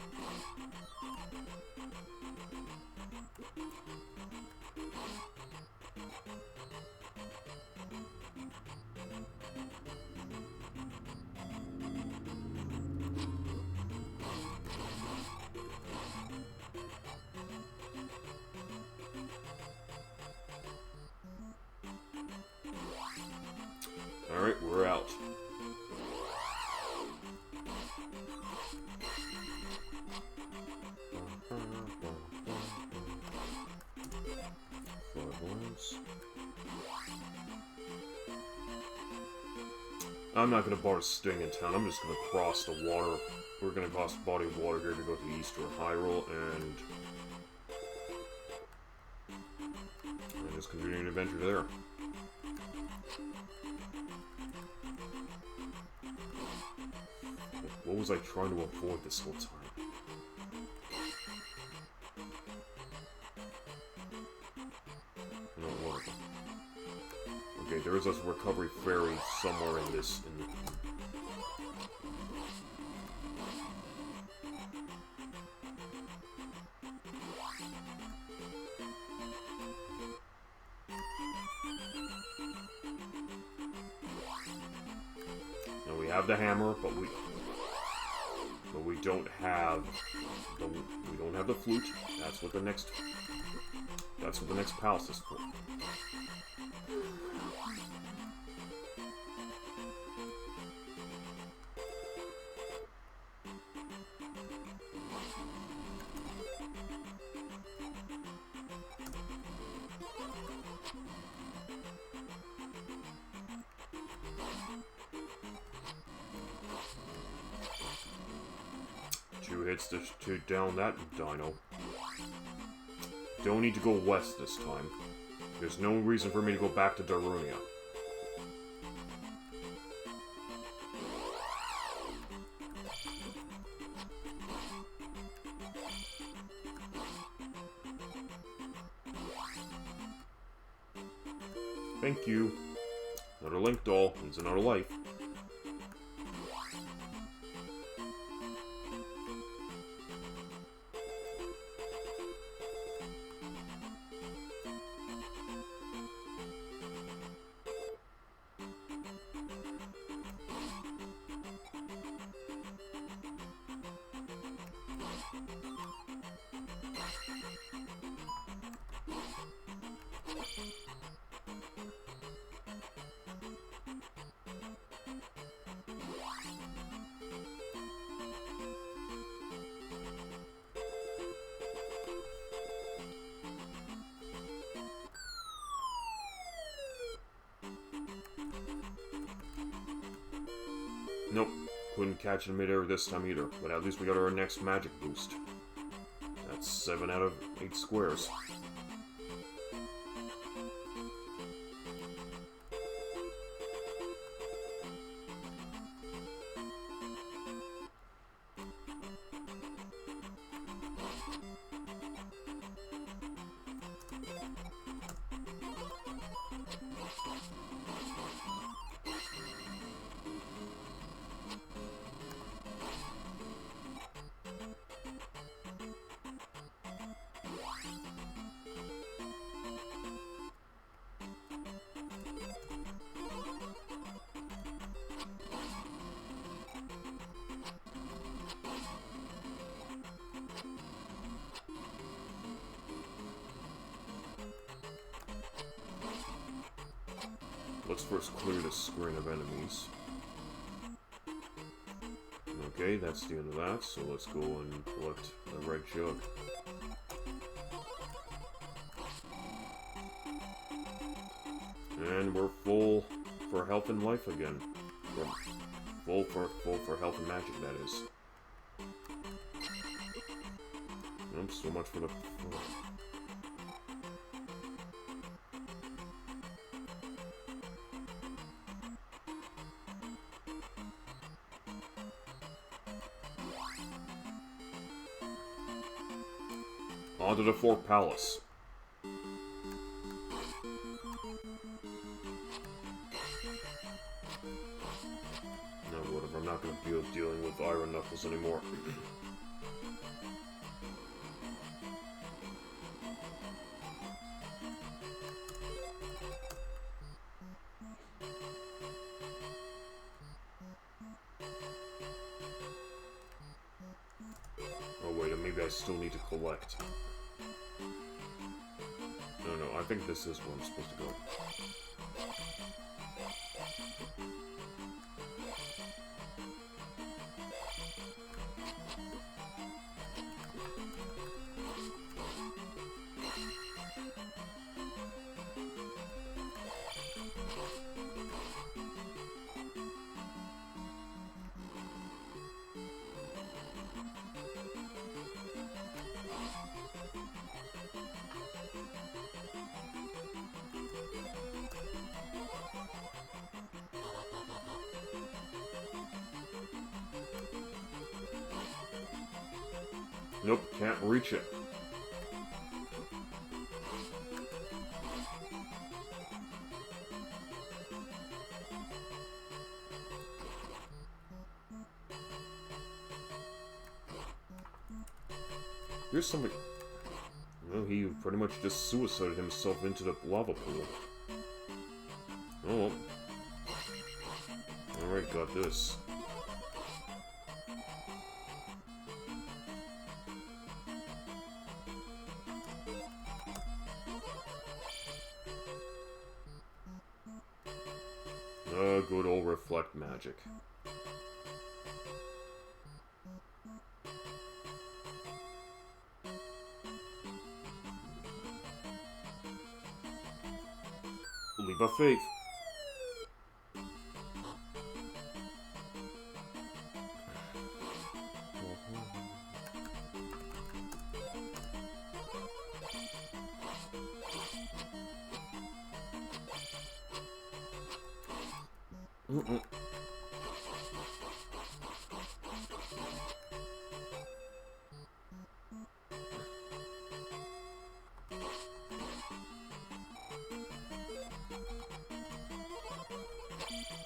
Alright, we're out. I'm not going to bar Sting in town. I'm just going to cross the water. We're going to cross the body of water here to go to the eastern Hyrule and just continue an adventure there. What was I trying to avoid this whole time? No, whatever. Okay, there is a recovery fairy somewhere in this. Now we have the hammer, but we don't have the flute. That's what the next palace is for. Two hits to down that dino. Don't need to go west this time. There's no reason for me to go back to Darunia. Thank you. Another Link doll needs another life. Nope, couldn't catch it in midair this time either, but at least we got our next magic boost. That's 7 out of 8 squares. Let's first clear this screen of enemies. Okay, that's the end of that, so let's go and collect the red jug. And we're full for health and life again. We're full for health and magic, that is. So much for the... onto the Fork Palace. No, whatever, I'm not going to be dealing with Iron Knuckles anymore. Oh wait, maybe I still need to collect. No, I think this is where I'm supposed to go. Nope, can't reach it. Here's somebody... Well, he pretty much just suicided himself into the lava pool. Oh well. Alright, got this. Good old reflect magic. Leap of faith.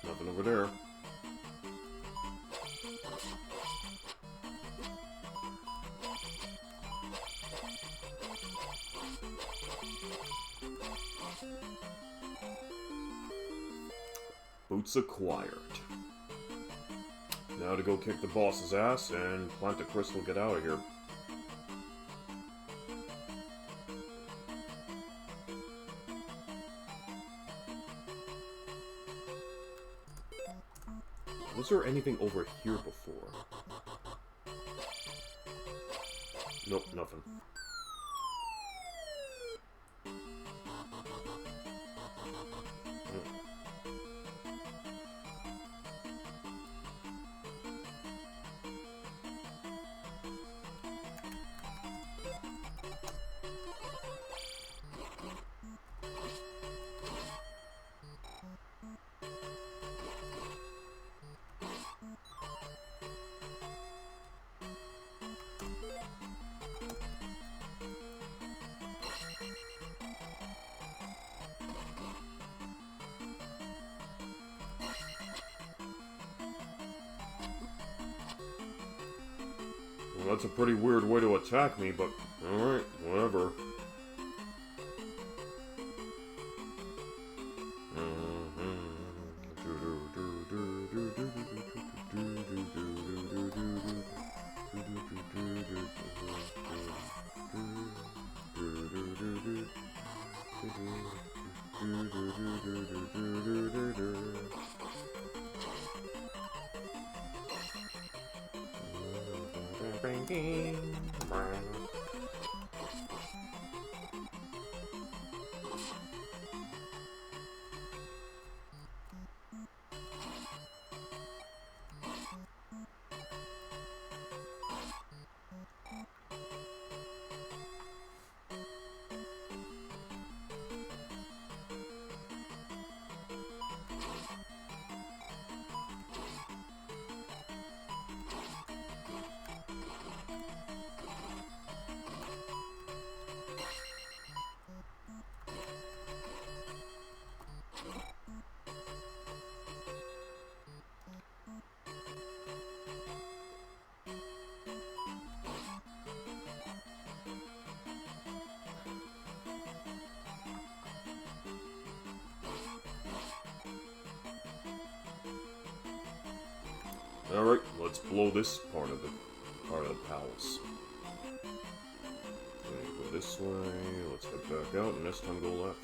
Nothing over there. Boots acquired. Now to go kick the boss's ass and plant the crystal, get out of here. Was there anything over here before? Nope, nothing. Well, that's a pretty weird way to attack me, but alright, whatever. Alright, let's blow this part of the palace. Go this way, let's head back out, and this time go left.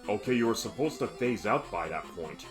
Okay, you were supposed to phase out by that point.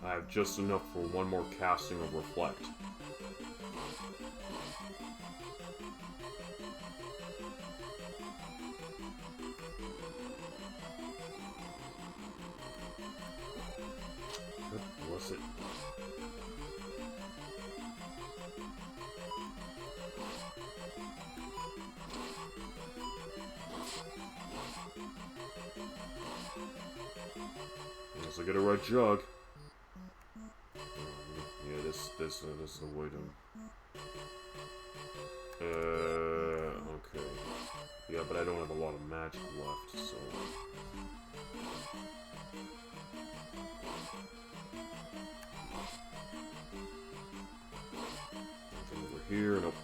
I have just enough for one more casting of Reflect. What's it? Unless I get a red jug. Yeah, this is the way to... okay. Yeah, but I don't have a lot of magic left, so... Nothing over here, nope.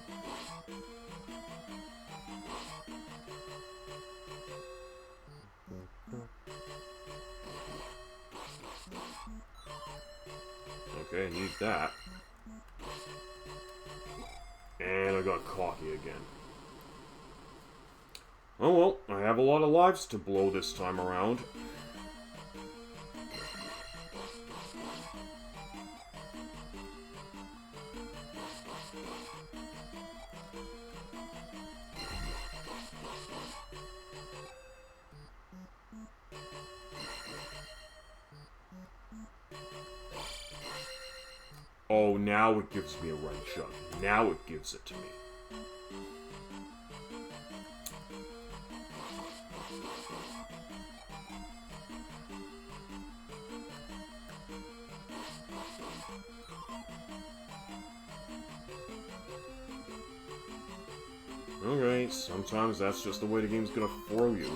Okay, I need that. And I got cocky again. Oh well, I have a lot of lives to blow this time around. Oh, now it gives me a red jug. Now it gives it to me. Alright, sometimes that's just the way the game's gonna throw you.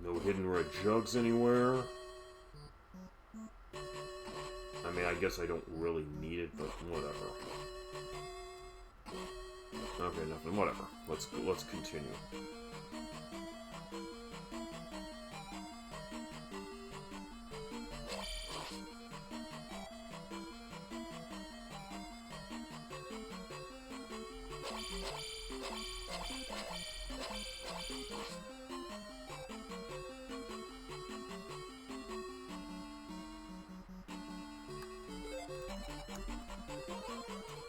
No hidden red jugs anywhere. I mean, I guess I don't really need it, but whatever. Okay, nothing. Whatever. Let's continue.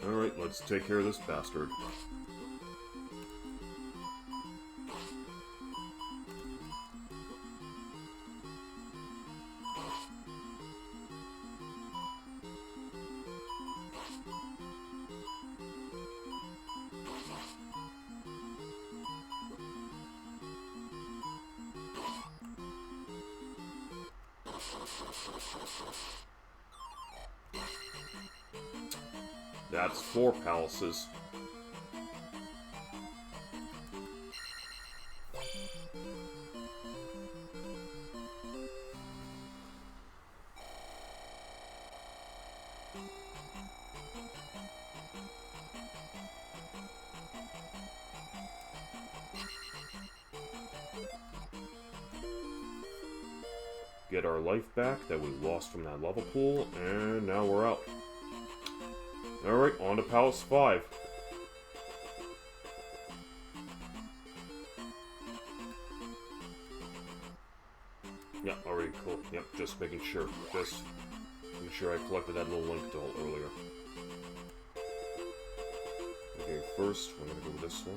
Alright, let's take care of this bastard. That's 4 palaces. Get our life back that we lost from that lava pool, and now we're out. Alright, on to Palace 5. Yeah, already cool. Yep, just making sure. Just making sure I collected that little Link doll earlier. Okay, first we're gonna go this way.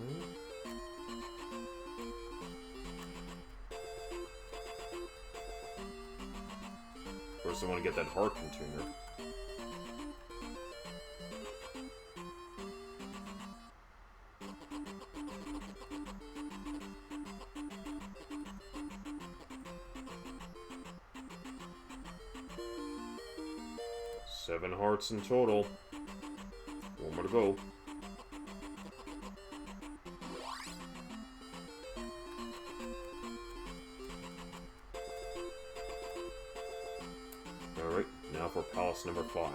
First I want to get that heart container. Seven hearts in total. One more to go. Alright, now for Palace number 5.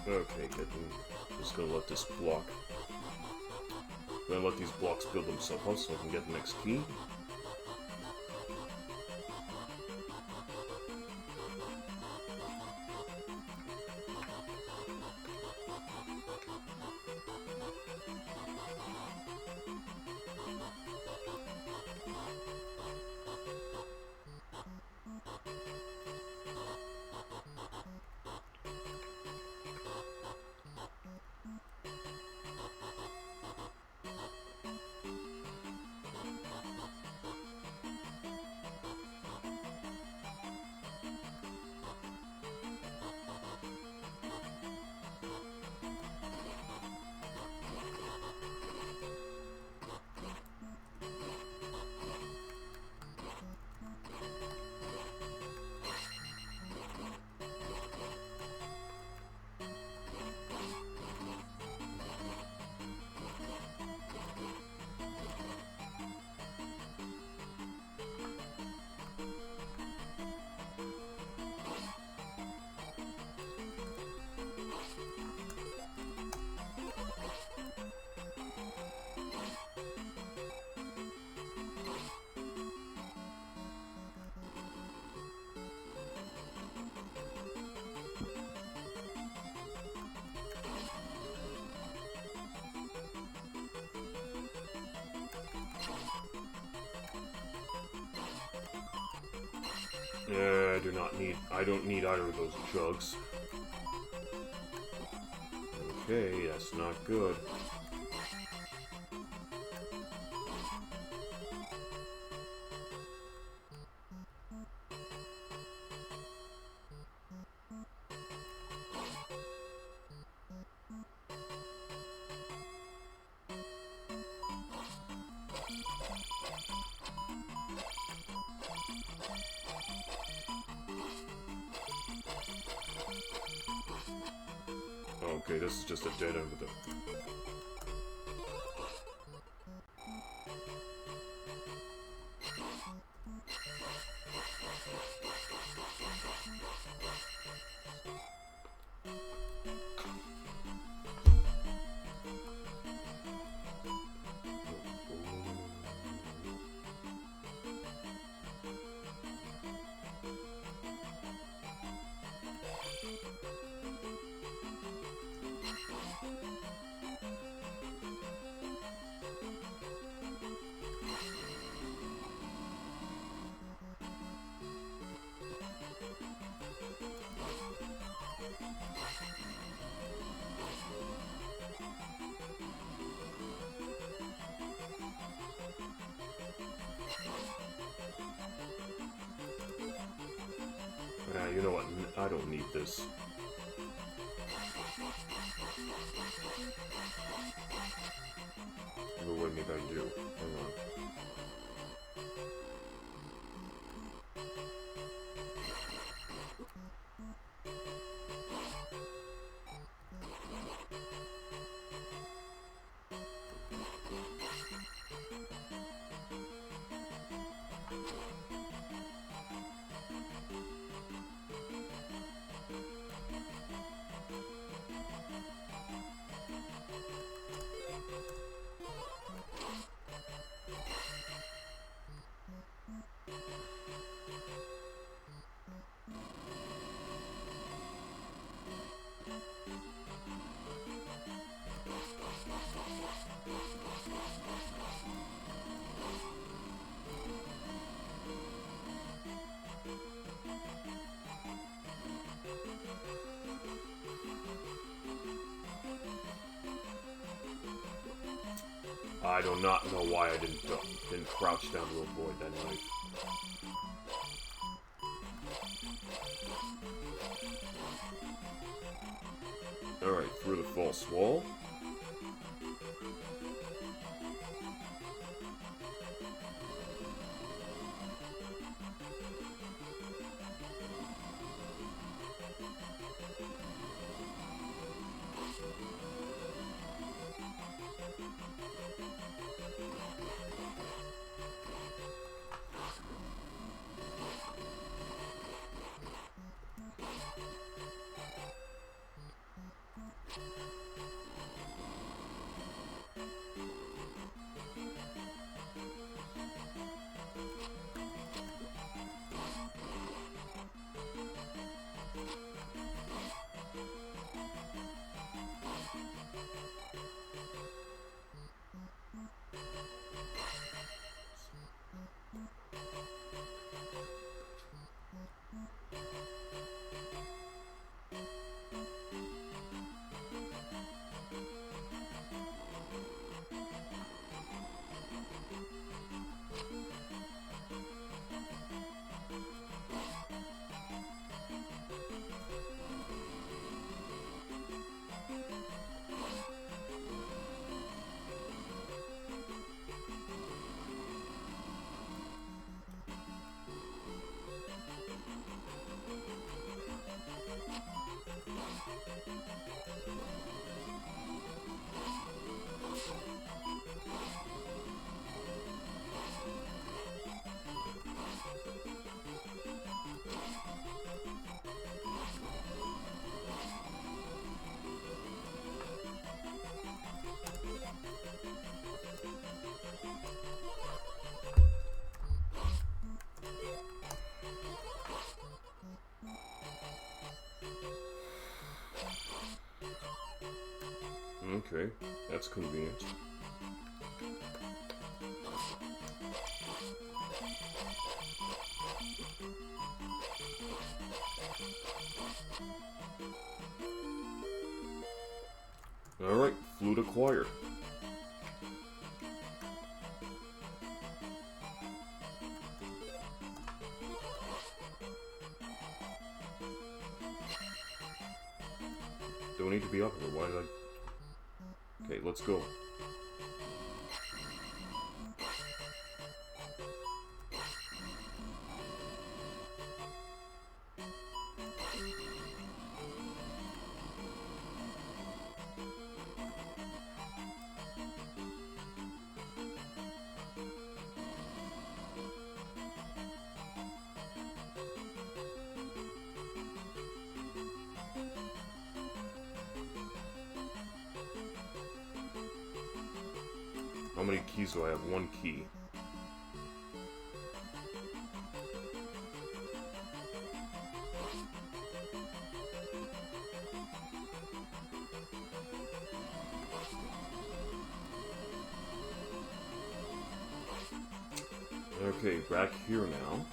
Okay, good. I'm just gonna let this block. I'm gonna let these blocks build themselves up so I can get the next key. I don't need either of those jugs. Okay, that's not good. Okay, this is just a dead end with it. You know what? I don't need this. But wait, maybe I do. Hang on. I do not know why I didn't crouch down to avoid that knife. Alright, through the false wall. Okay, that's convenient. Alright, flute acquired. Don't need to be up here, why did I... Okay, let's go. How many keys do I have? One key. Okay, back here now.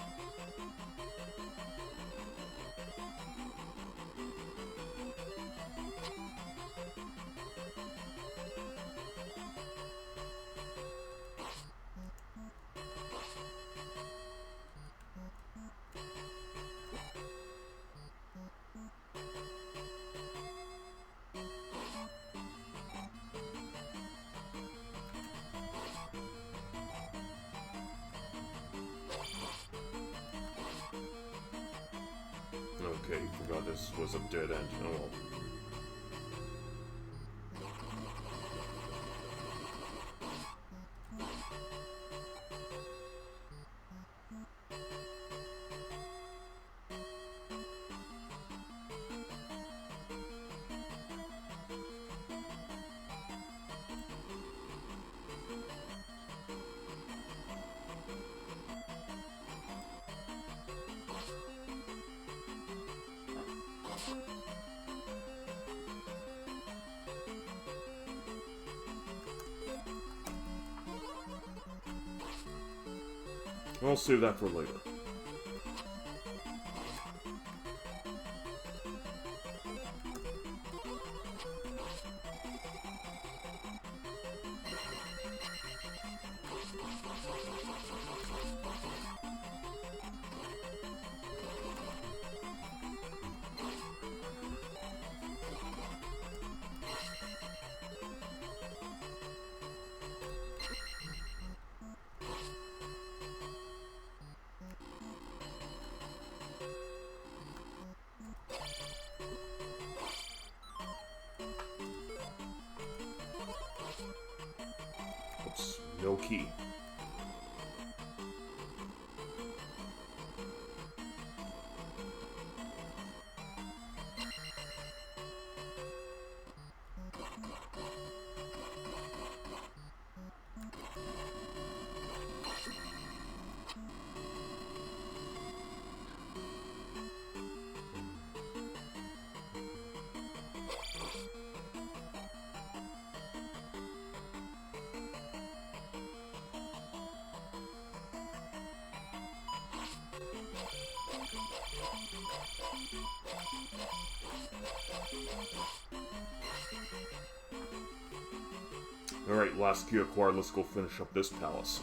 Okay, forgot this was a dead end. Oh well. I'll save that for later. Oops, no key. Alright, last key acquired, let's go finish up this palace.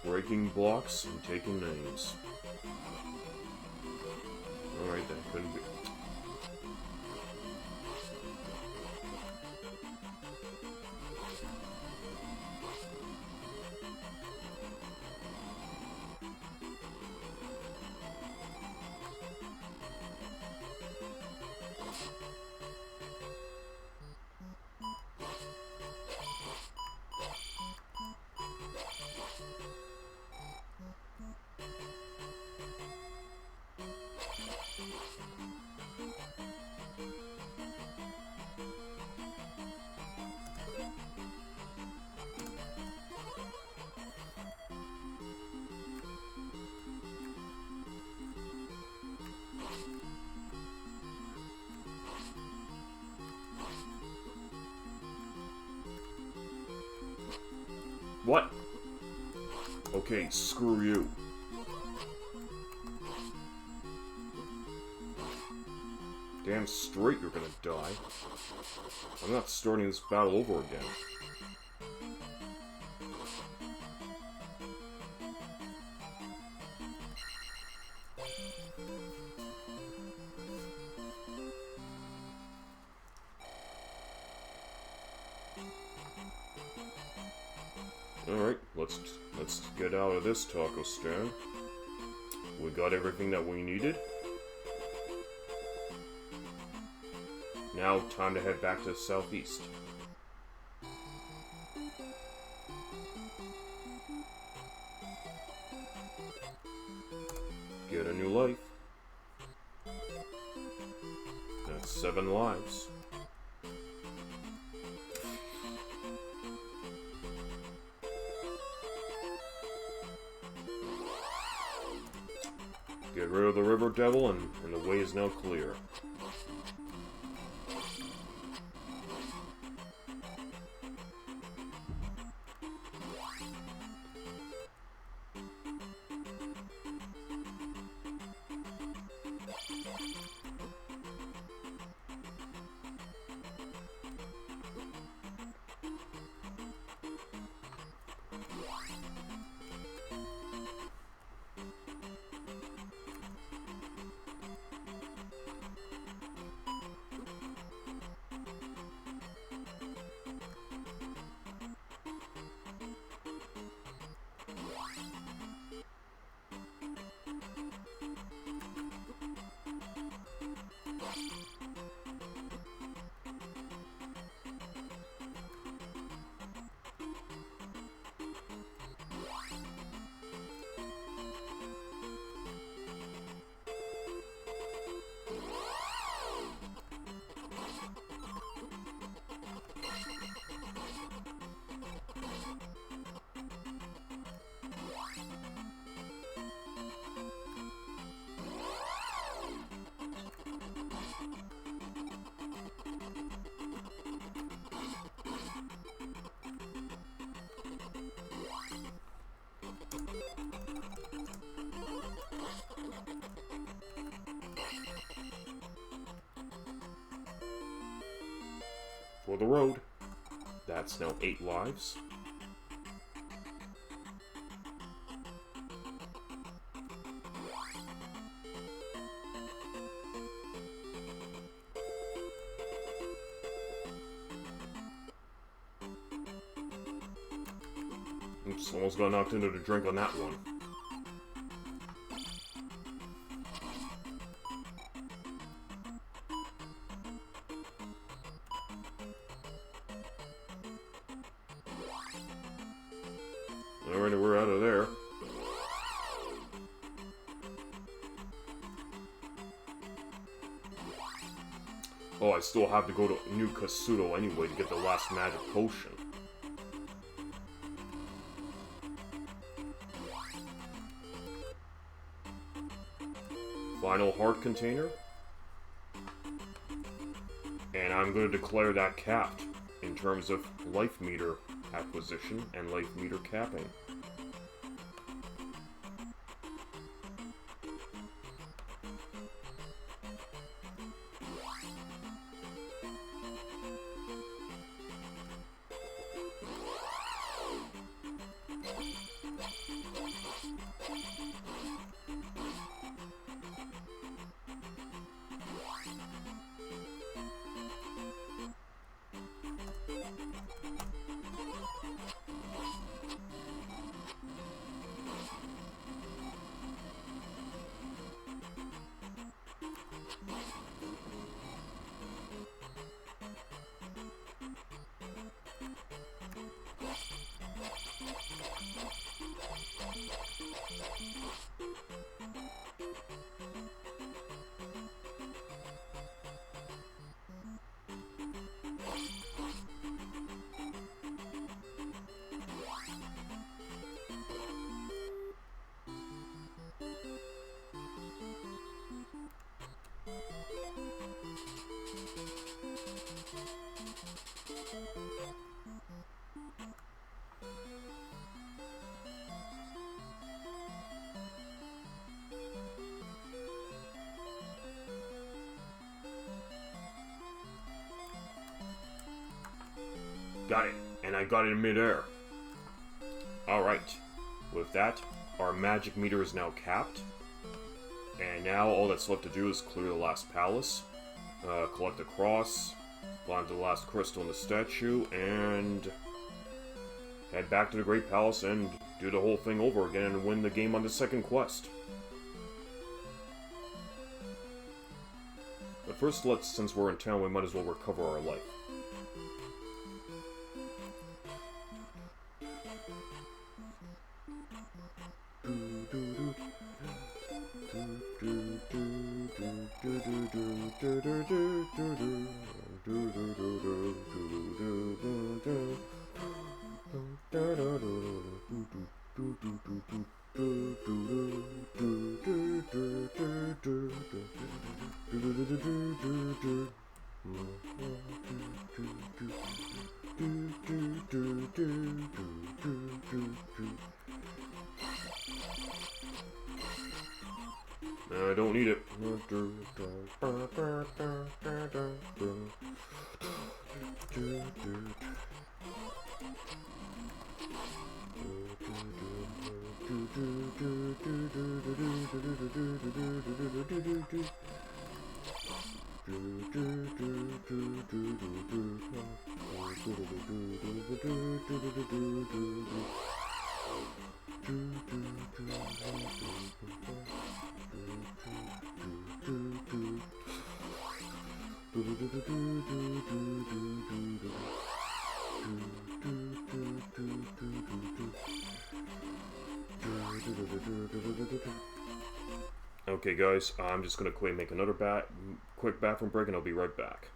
Breaking blocks and taking names. Alright then, couldn't be. What? Okay, screw you. Damn straight you're gonna die. I'm not starting this battle over again. Alright, let's get out of this taco stand. We got everything that we needed. Now, time to head back to the southeast. Get a new life. That's 7 lives. Get rid of the river devil, and the way is now clear. For the road. That's now 8 lives. Oops, almost got knocked into the drink on that one. Alright, we're out of there. Oh, I still have to go to New Kasuto anyway to get the last magic potion. Final heart container. And I'm going to declare that capped in terms of life meter acquisition and life meter capping. Got it. And I got it in midair. Alright. With that, our magic meter is now capped. And now all that's left to do is clear the last palace, collect the cross, find the last crystal in the statue, and head back to the Great Palace and do the whole thing over again and win the game on the second quest. But first, since we're in town, we might as well recover our life. I don't need it. Okay guys, I'm just gonna make another quick bathroom break and I'll be right back.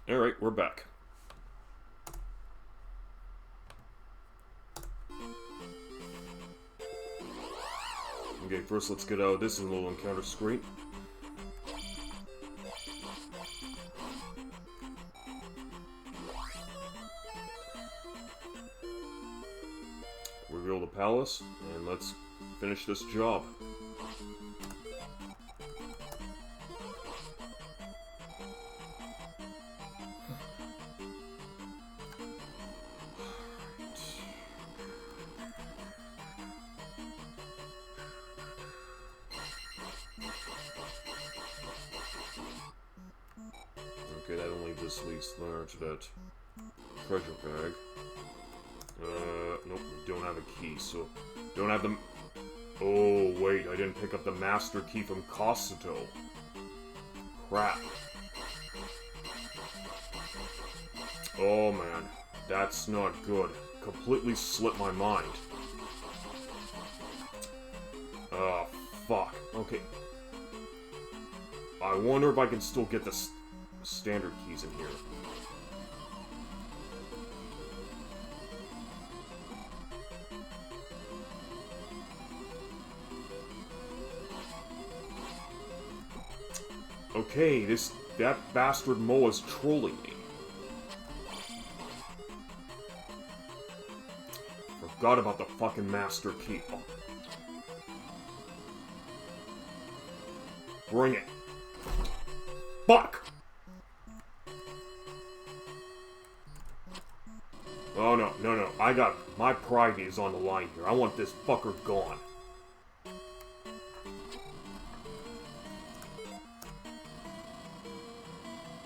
Alright, we're back. Okay, first let's get out of this little encounter screen. Reveal the palace, and let's finish this job. Okay, that only just leads there to that treasure bag. Nope, don't have a key, so... Don't have the... Oh, wait, I didn't pick up the master key from Cosito. Crap. Oh, man. That's not good. Completely slipped my mind. Oh, fuck. Okay. I wonder if I can still get the standard keys in here. Okay, that bastard Moa's trolling me. Forgot about the fucking master key. Oh. Bring it. Fuck! Oh no, no, no. My pride is on the line here. I want this fucker gone.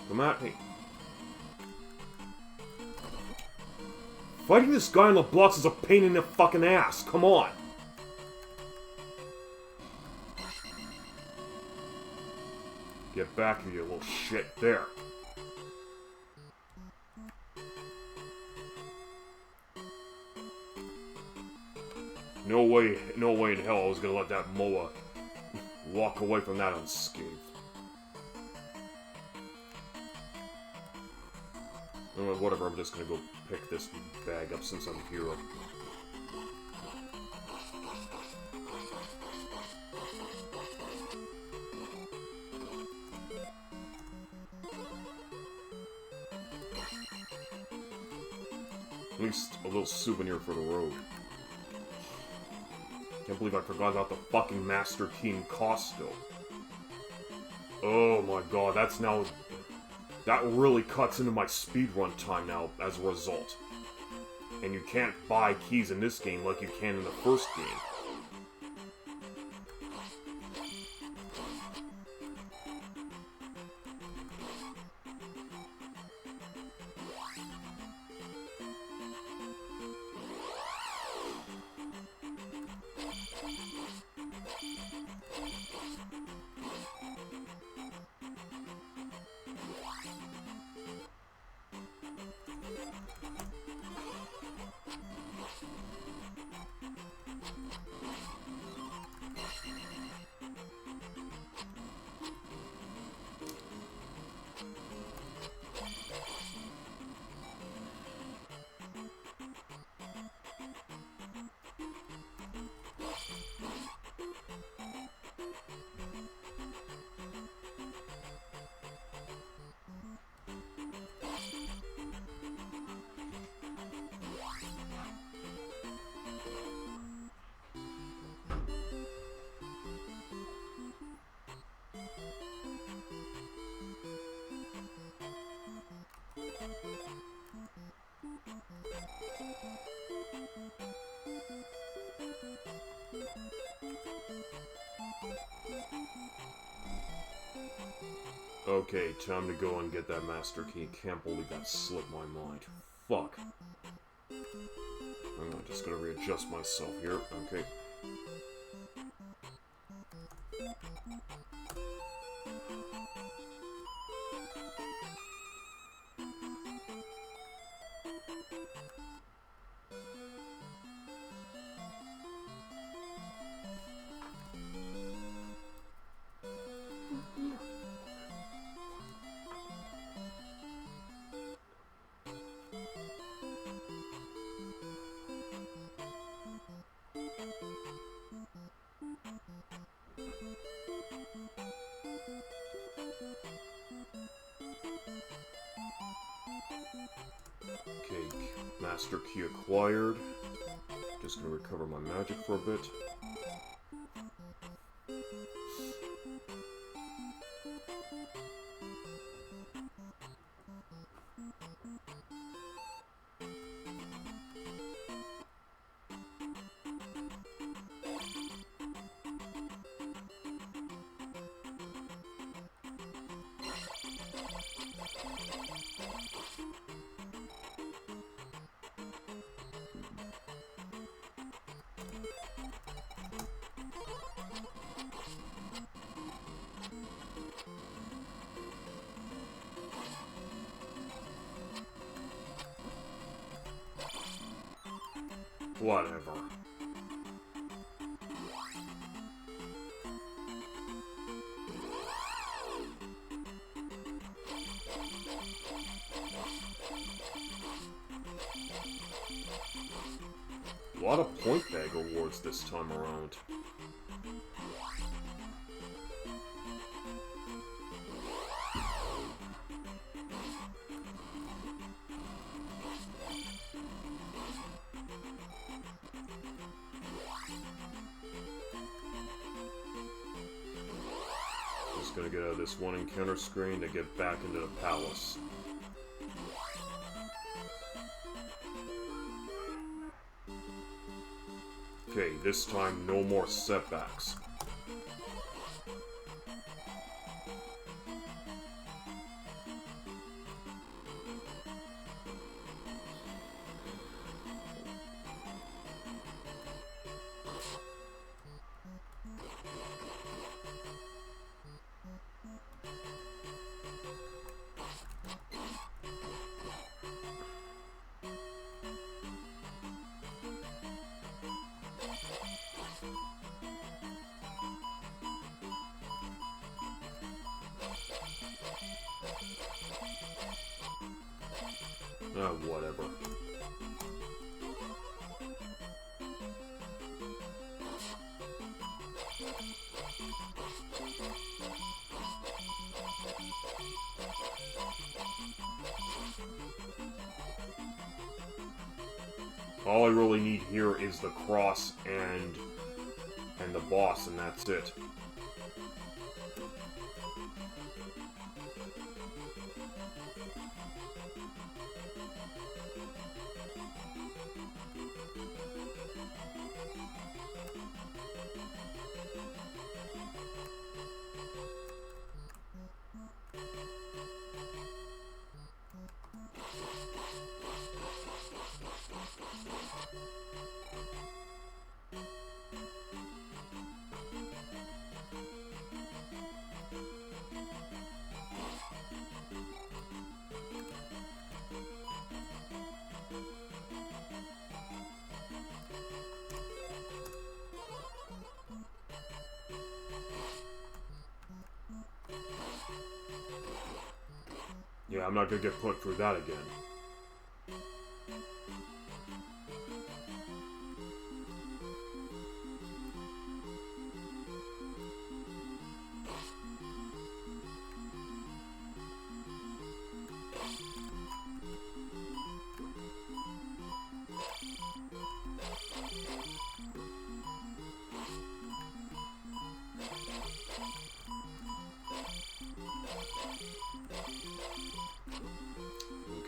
Come at me. Fighting this guy on the blocks is a pain in the fucking ass. Come on. Get back here, you little shit. There. No way in hell I was gonna let that Moa walk away from that unscathed. Whatever, I'm just gonna go pick this bag up since I'm here. At least a little souvenir for the road. Can't believe I forgot about the fucking Master Key in Costo. Oh my god, that's now... That really cuts into my speedrun time now, as a result. And you can't buy keys in this game like you can in the first game. Okay, time to go and get that Master Key. Can't believe that slipped my mind. Fuck. I'm just gonna readjust myself here. Okay. Okay, Master Key acquired. Just gonna recover my magic for a bit. Whatever. A lot of point bag awards this time around. Just gonna get out of this one encounter screen to get back into the palace. Okay, this time no more setbacks. Whatever. All I really need here is the cross and the boss, and that's it. Yeah, I'm not gonna get put through that again.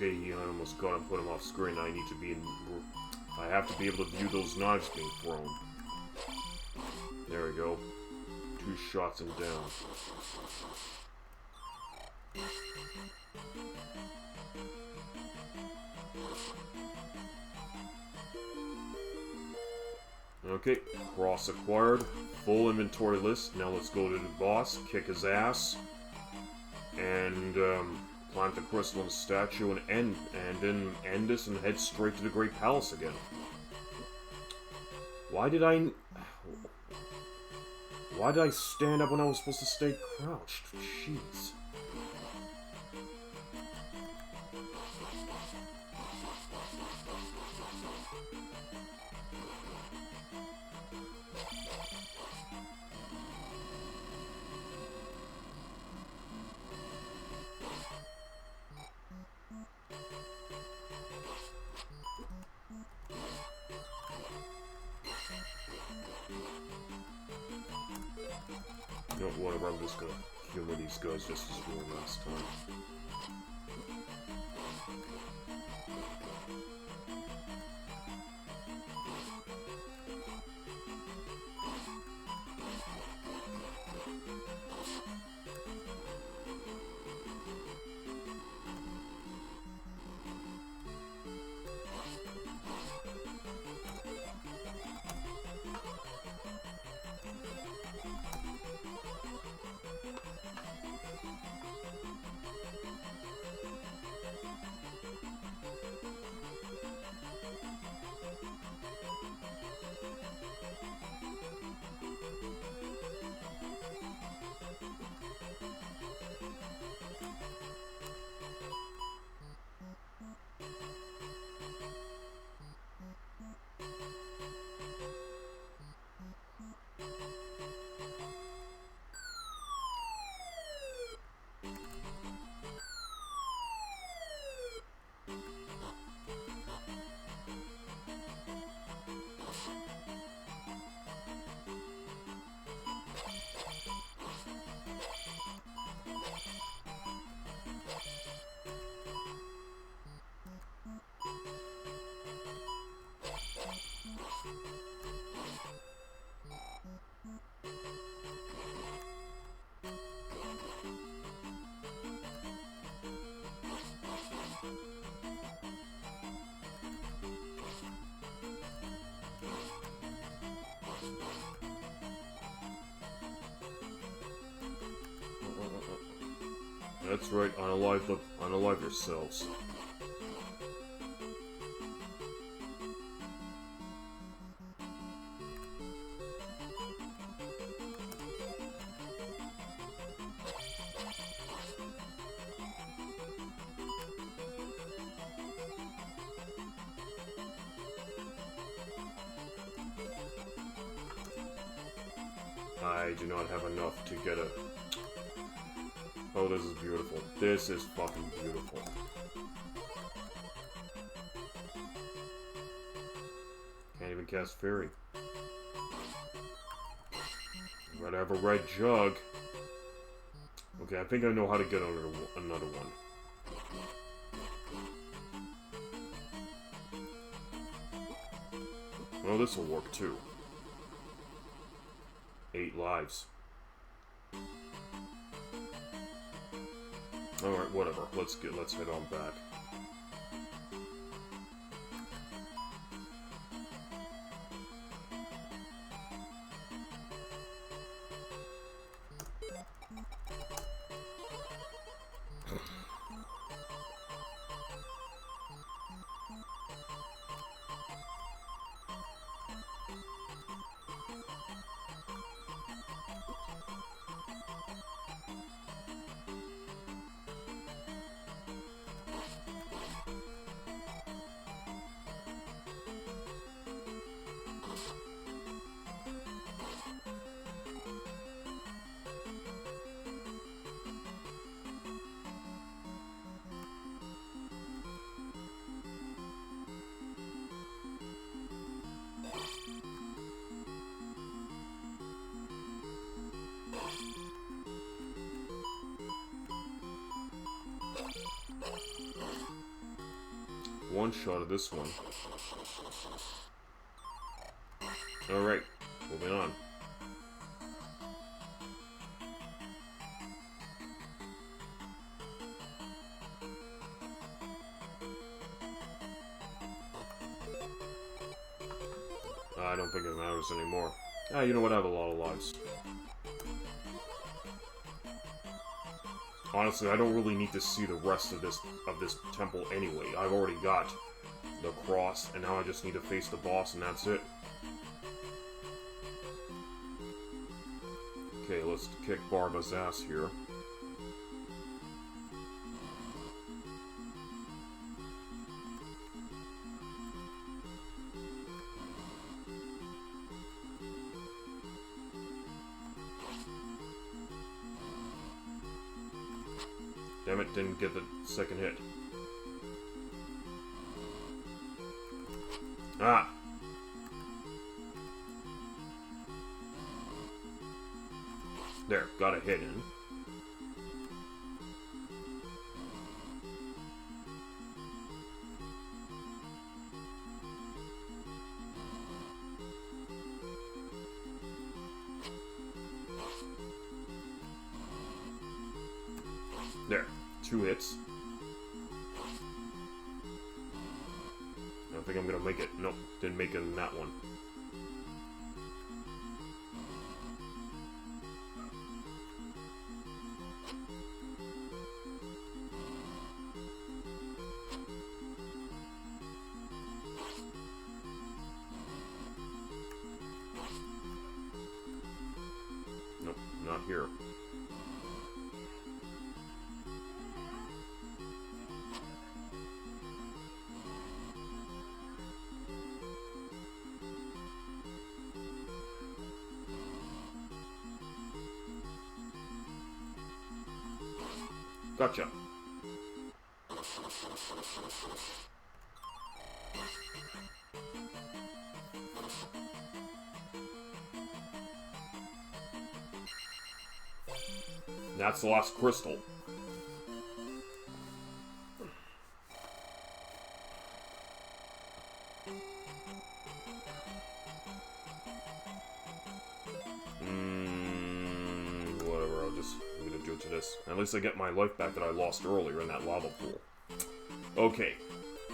Okay, I almost got him, put him off screen. I need to be in... I have to be able to view those knives being thrown. There we go. 2 shots and down. Okay, cross acquired. Full inventory list. Now let's go to the boss, kick his ass, and plant the crystal in the statue and then end this and head straight to the Great Palace again. Why did I stand up when I was supposed to stay crouched? Jeez. You know, whatever, I'm just gonna humor these guys just as we were last time. That's right, unalive yourselves. I do not have enough to get a... Oh, this is beautiful. This is fucking beautiful. Can't even cast Fairy. Gotta have a red jug. Okay, I think I know how to get another one. Well, this will work too. 8 lives. Alright, whatever. Let's head on back. One shot of this one. Alright, moving on. I don't think it matters anymore. Ah, you know what? I have a lot of lives. Honestly, I don't really need to see the rest of this temple anyway. I've already got the cross, and now I just need to face the boss, and that's it. Okay, let's kick Barba's ass here. Damn it, didn't get the second hit. Ah! There, got a hit in. There, 2 hits. I don't think I'm gonna make it. Nope, didn't make it in that one. Nope, not here. Gotcha. That's the last crystal. Whatever, I'm gonna do it to this. At least I get my life back that I lost earlier in that lava pool. Okay,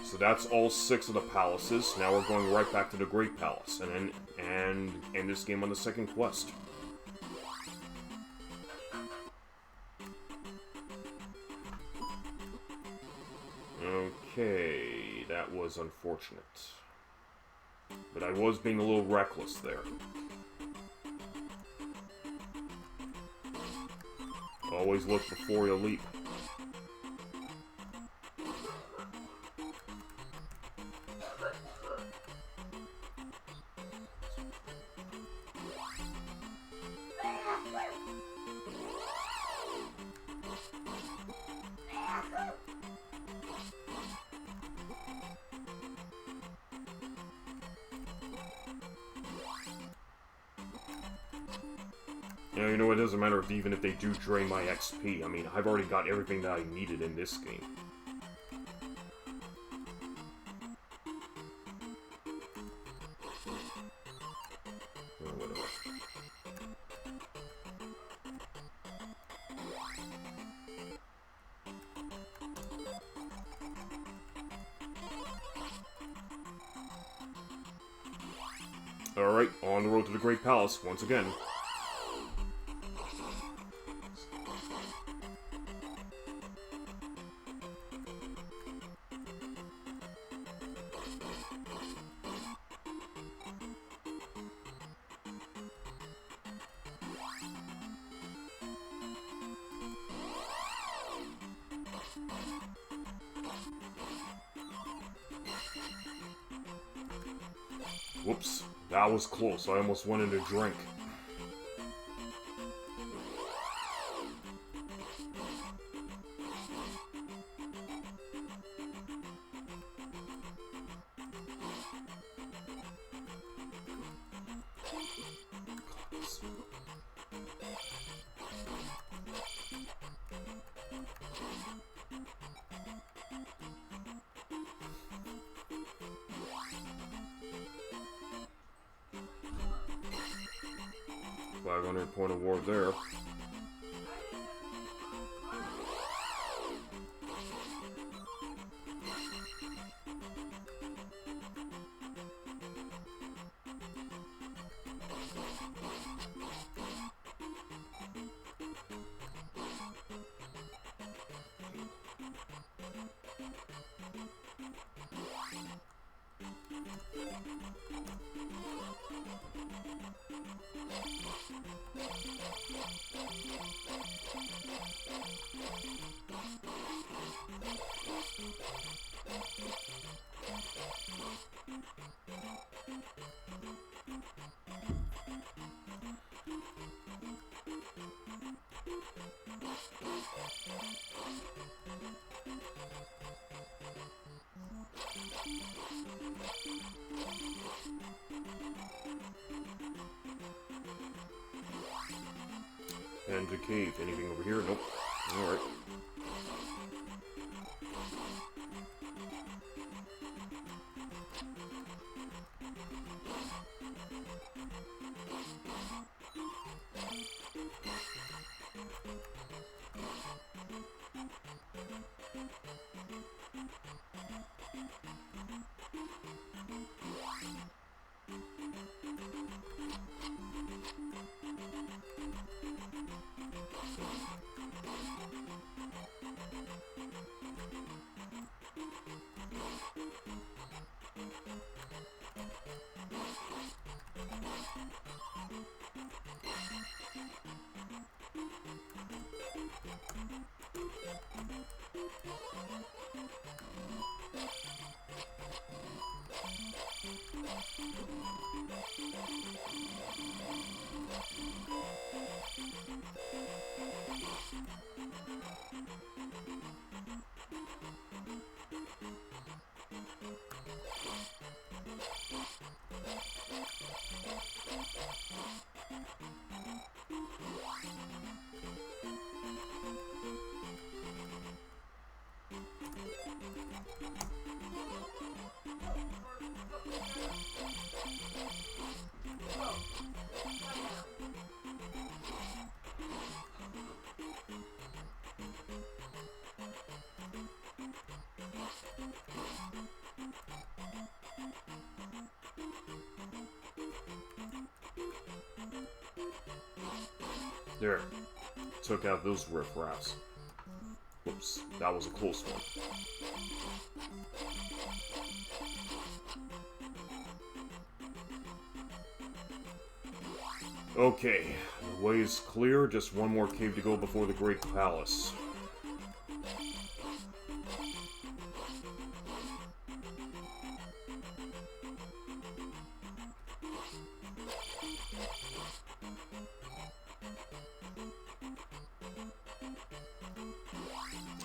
so that's all 6 of the palaces. Now we're going right back to the Great Palace, and end this game on the second quest. Okay, that was unfortunate. But I was being a little reckless there. Always look before you leap. Yeah, you know, it doesn't matter even if they do drain my XP. I mean, I've already got everything that I needed in this game. Oh, whatever. Alright, on the road to the Great Palace, once again. Whoops, that was close. I almost went into drink. $500 award there. And the cave. Anything over here? Nope. Alright. There. Took out those riffraffs. Whoops, that was a close one. Okay, the way is clear. Just one more cave to go before the Great Palace.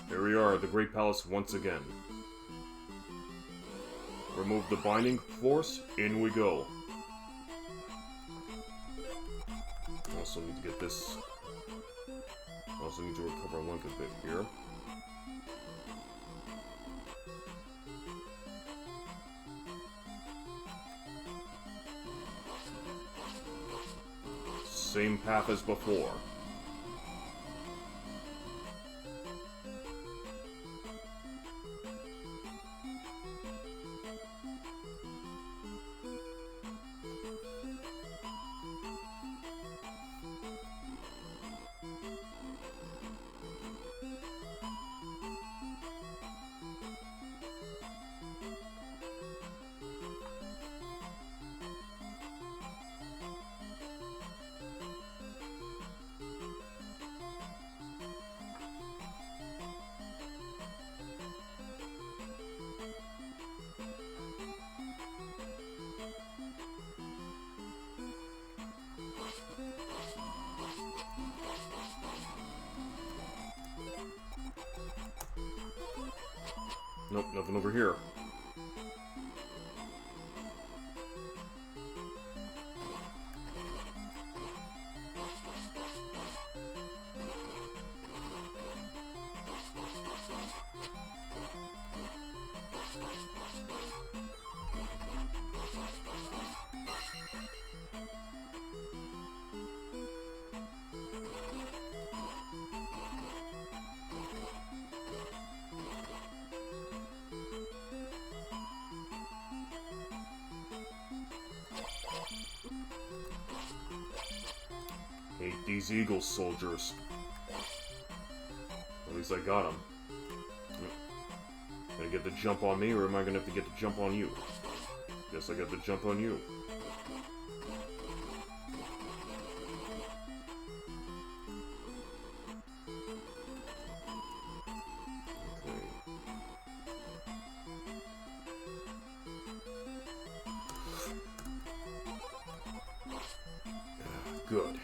Here we are, the Great Palace once again. Remove the binding force, in we go. Also need to get this. Also need to recover a link a bit here. Same path as before. Nope, nothing over here. Hate these Eagle soldiers. At least I got them. Gonna get the jump on me, or am I gonna have to get the jump on you? Guess I got the jump on you. Good.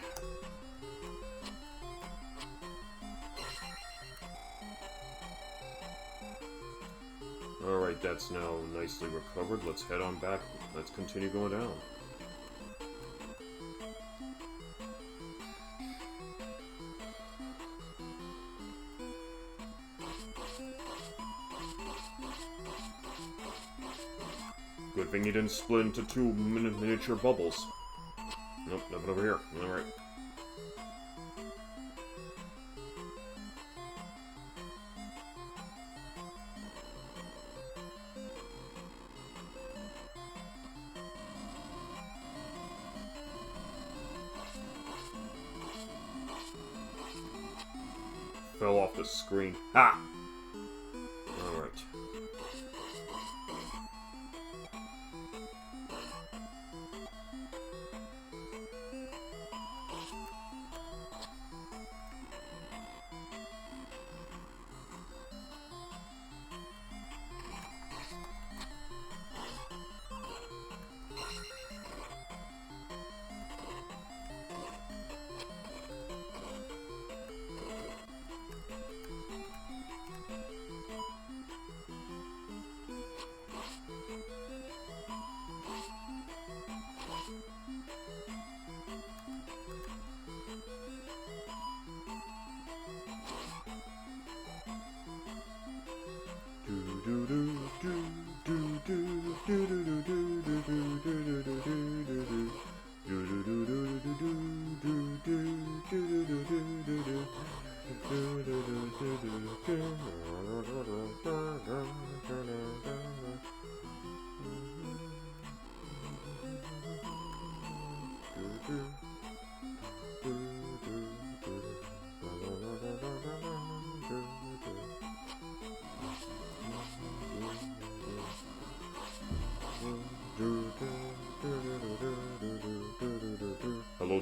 Alright, that's now nicely recovered. Let's head on back. Let's continue going down. Good thing you didn't split into two miniature bubbles. Nope, nothing over here. Alright. Fell off the screen. Ha! Alright.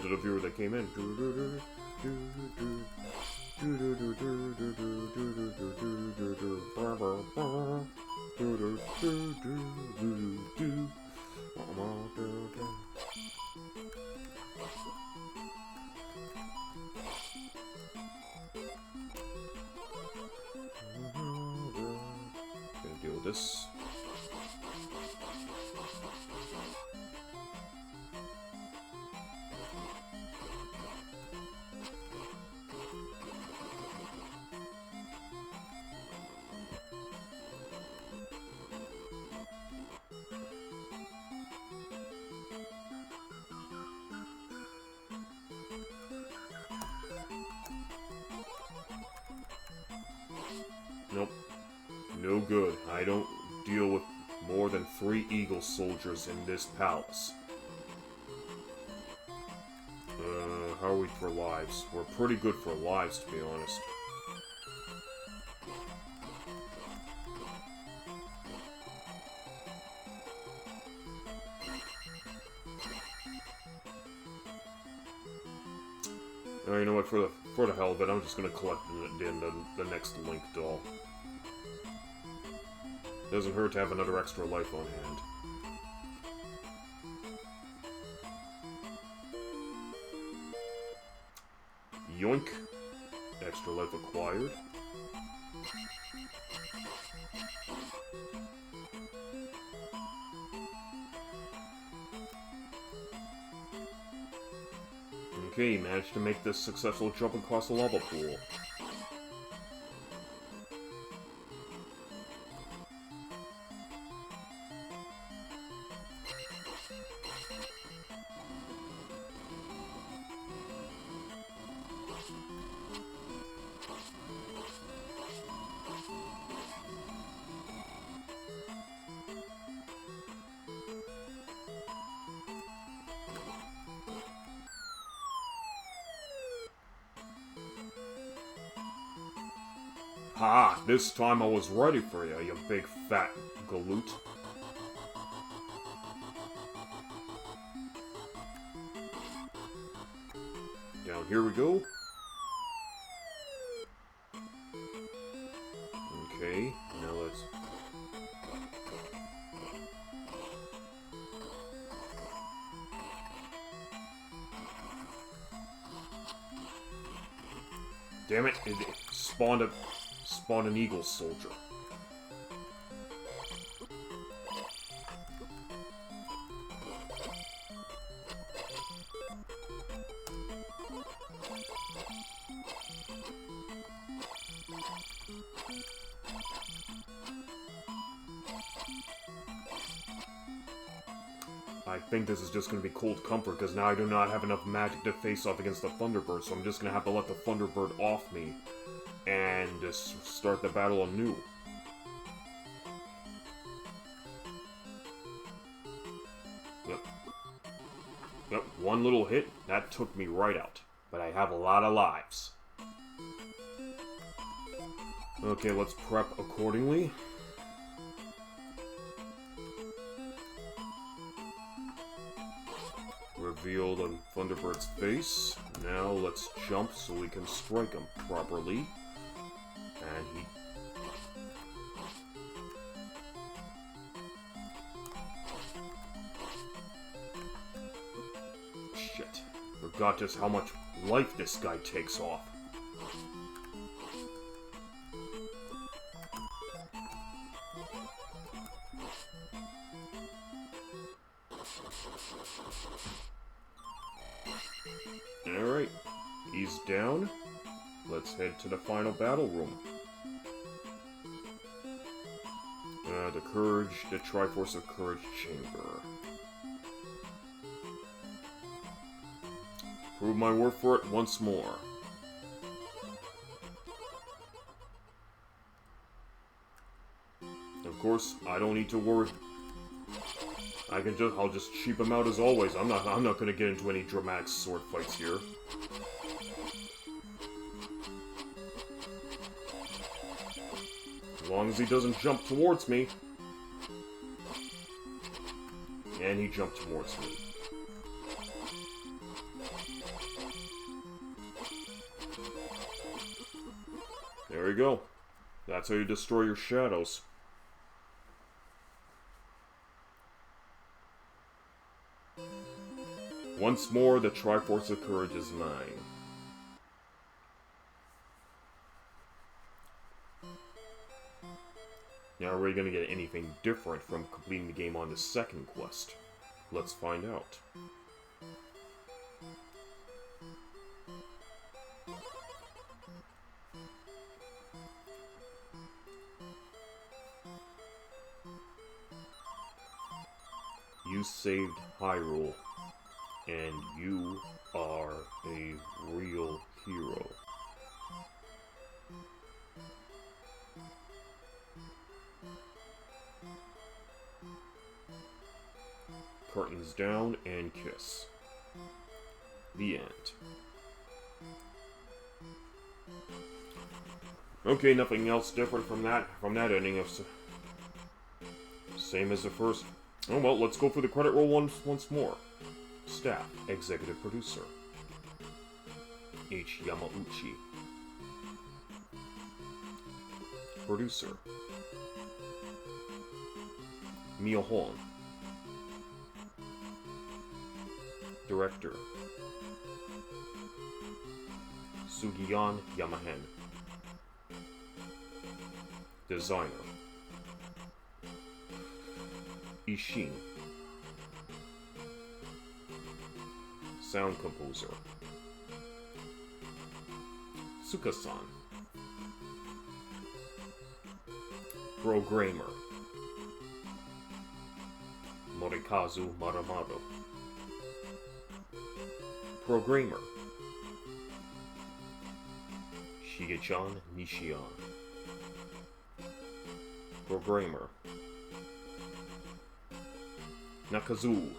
to the viewer that came in. Gonna deal with this. Nope. No good. I don't deal with more than 3 eagle soldiers in this palace. How are we for lives? We're pretty good for lives, to be honest. You know what? For the hell of it, I'm just gonna collect the next Link doll. Doesn't hurt to have another extra life on hand. Yoink! Extra life acquired. Okay, managed to make this successful jump across the lava pool. Ha! This time I was ready for you, you big fat galoot. Down here we go. Okay, now let's... Damn it, it spawned an eagle soldier. I think this is just going to be cold comfort, because now I do not have enough magic to face off against the Thunderbird, so I'm just going to have to let the Thunderbird off me, and just start the battle anew. Yep, one little hit, that took me right out. But I have a lot of lives. Okay, let's prep accordingly. Reveal the Thunderbird's face. Now let's jump so we can strike him properly. And he... Shit. Forgot just how much life this guy takes off. Alright, he's down. Let's head to the final battle room. The Courage, the Triforce of Courage Chamber. Prove my worth for it once more. Of course, I don't need to worry. I'll just cheap him out as always. I'm not gonna get into any dramatic sword fights here. As long as he doesn't jump towards me. And he jumped towards me. There you go. That's how you destroy your shadows. Once more, the Triforce of Courage is mine. Now, are we going to get anything different from completing the game on the second quest? Let's find out. You saved Hyrule, and you are a real hero. Curtains down and kiss. The end. Okay, nothing else different from that ending. Same as the first. Oh well, let's go for the credit roll once more. Staff, Executive Producer, H. Yamauchi. Producer, Miyahon. Director, Sugiyan Yamahen. Designer, Ishin. Sound composer, Suka-san. Programmer, Morikazu Maramado. Programmer, Shigechan Nishian. Programmer, Nakazu.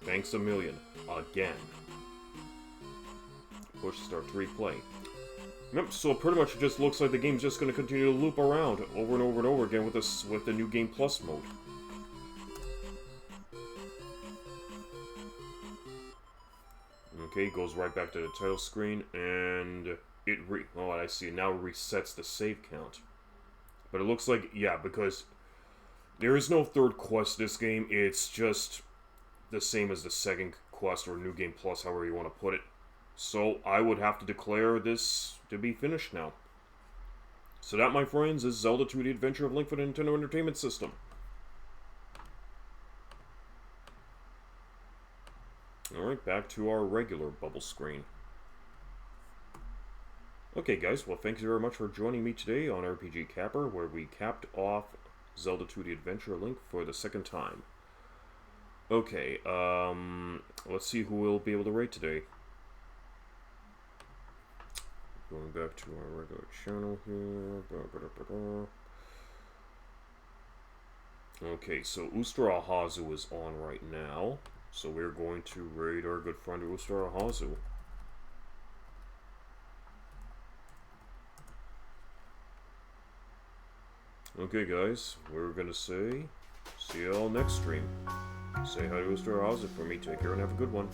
Thanks a million. Again. Push start to replay. Yep, so pretty much it just looks like the game's just going to continue to loop around over and over and over again with the New Game Plus mode. Okay, goes right back to the title screen, and oh, I see. Now it resets the save count. But it looks like, yeah, because there is no third quest this game. It's just the same as the second quest or New Game Plus, however you want to put it. So I would have to declare this to be finished now. So that, my friends, is Zelda 2: The Adventure of Link for the Nintendo Entertainment System. Alright, back to our regular bubble screen. Okay guys, well thank you very much for joining me today on RPG Capper, where we capped off Zelda 2: The Adventure of Link for the second time. Okay, let's see who we'll be able to rate today. Going back to our regular channel here. Okay, so Ustra Ahazu is on right now. So we're going to raid our good friend Ustra Ahazu. Okay guys, we're gonna say, see you all next stream. Say hi to Ustra Ahazu for me, take care and have a good one.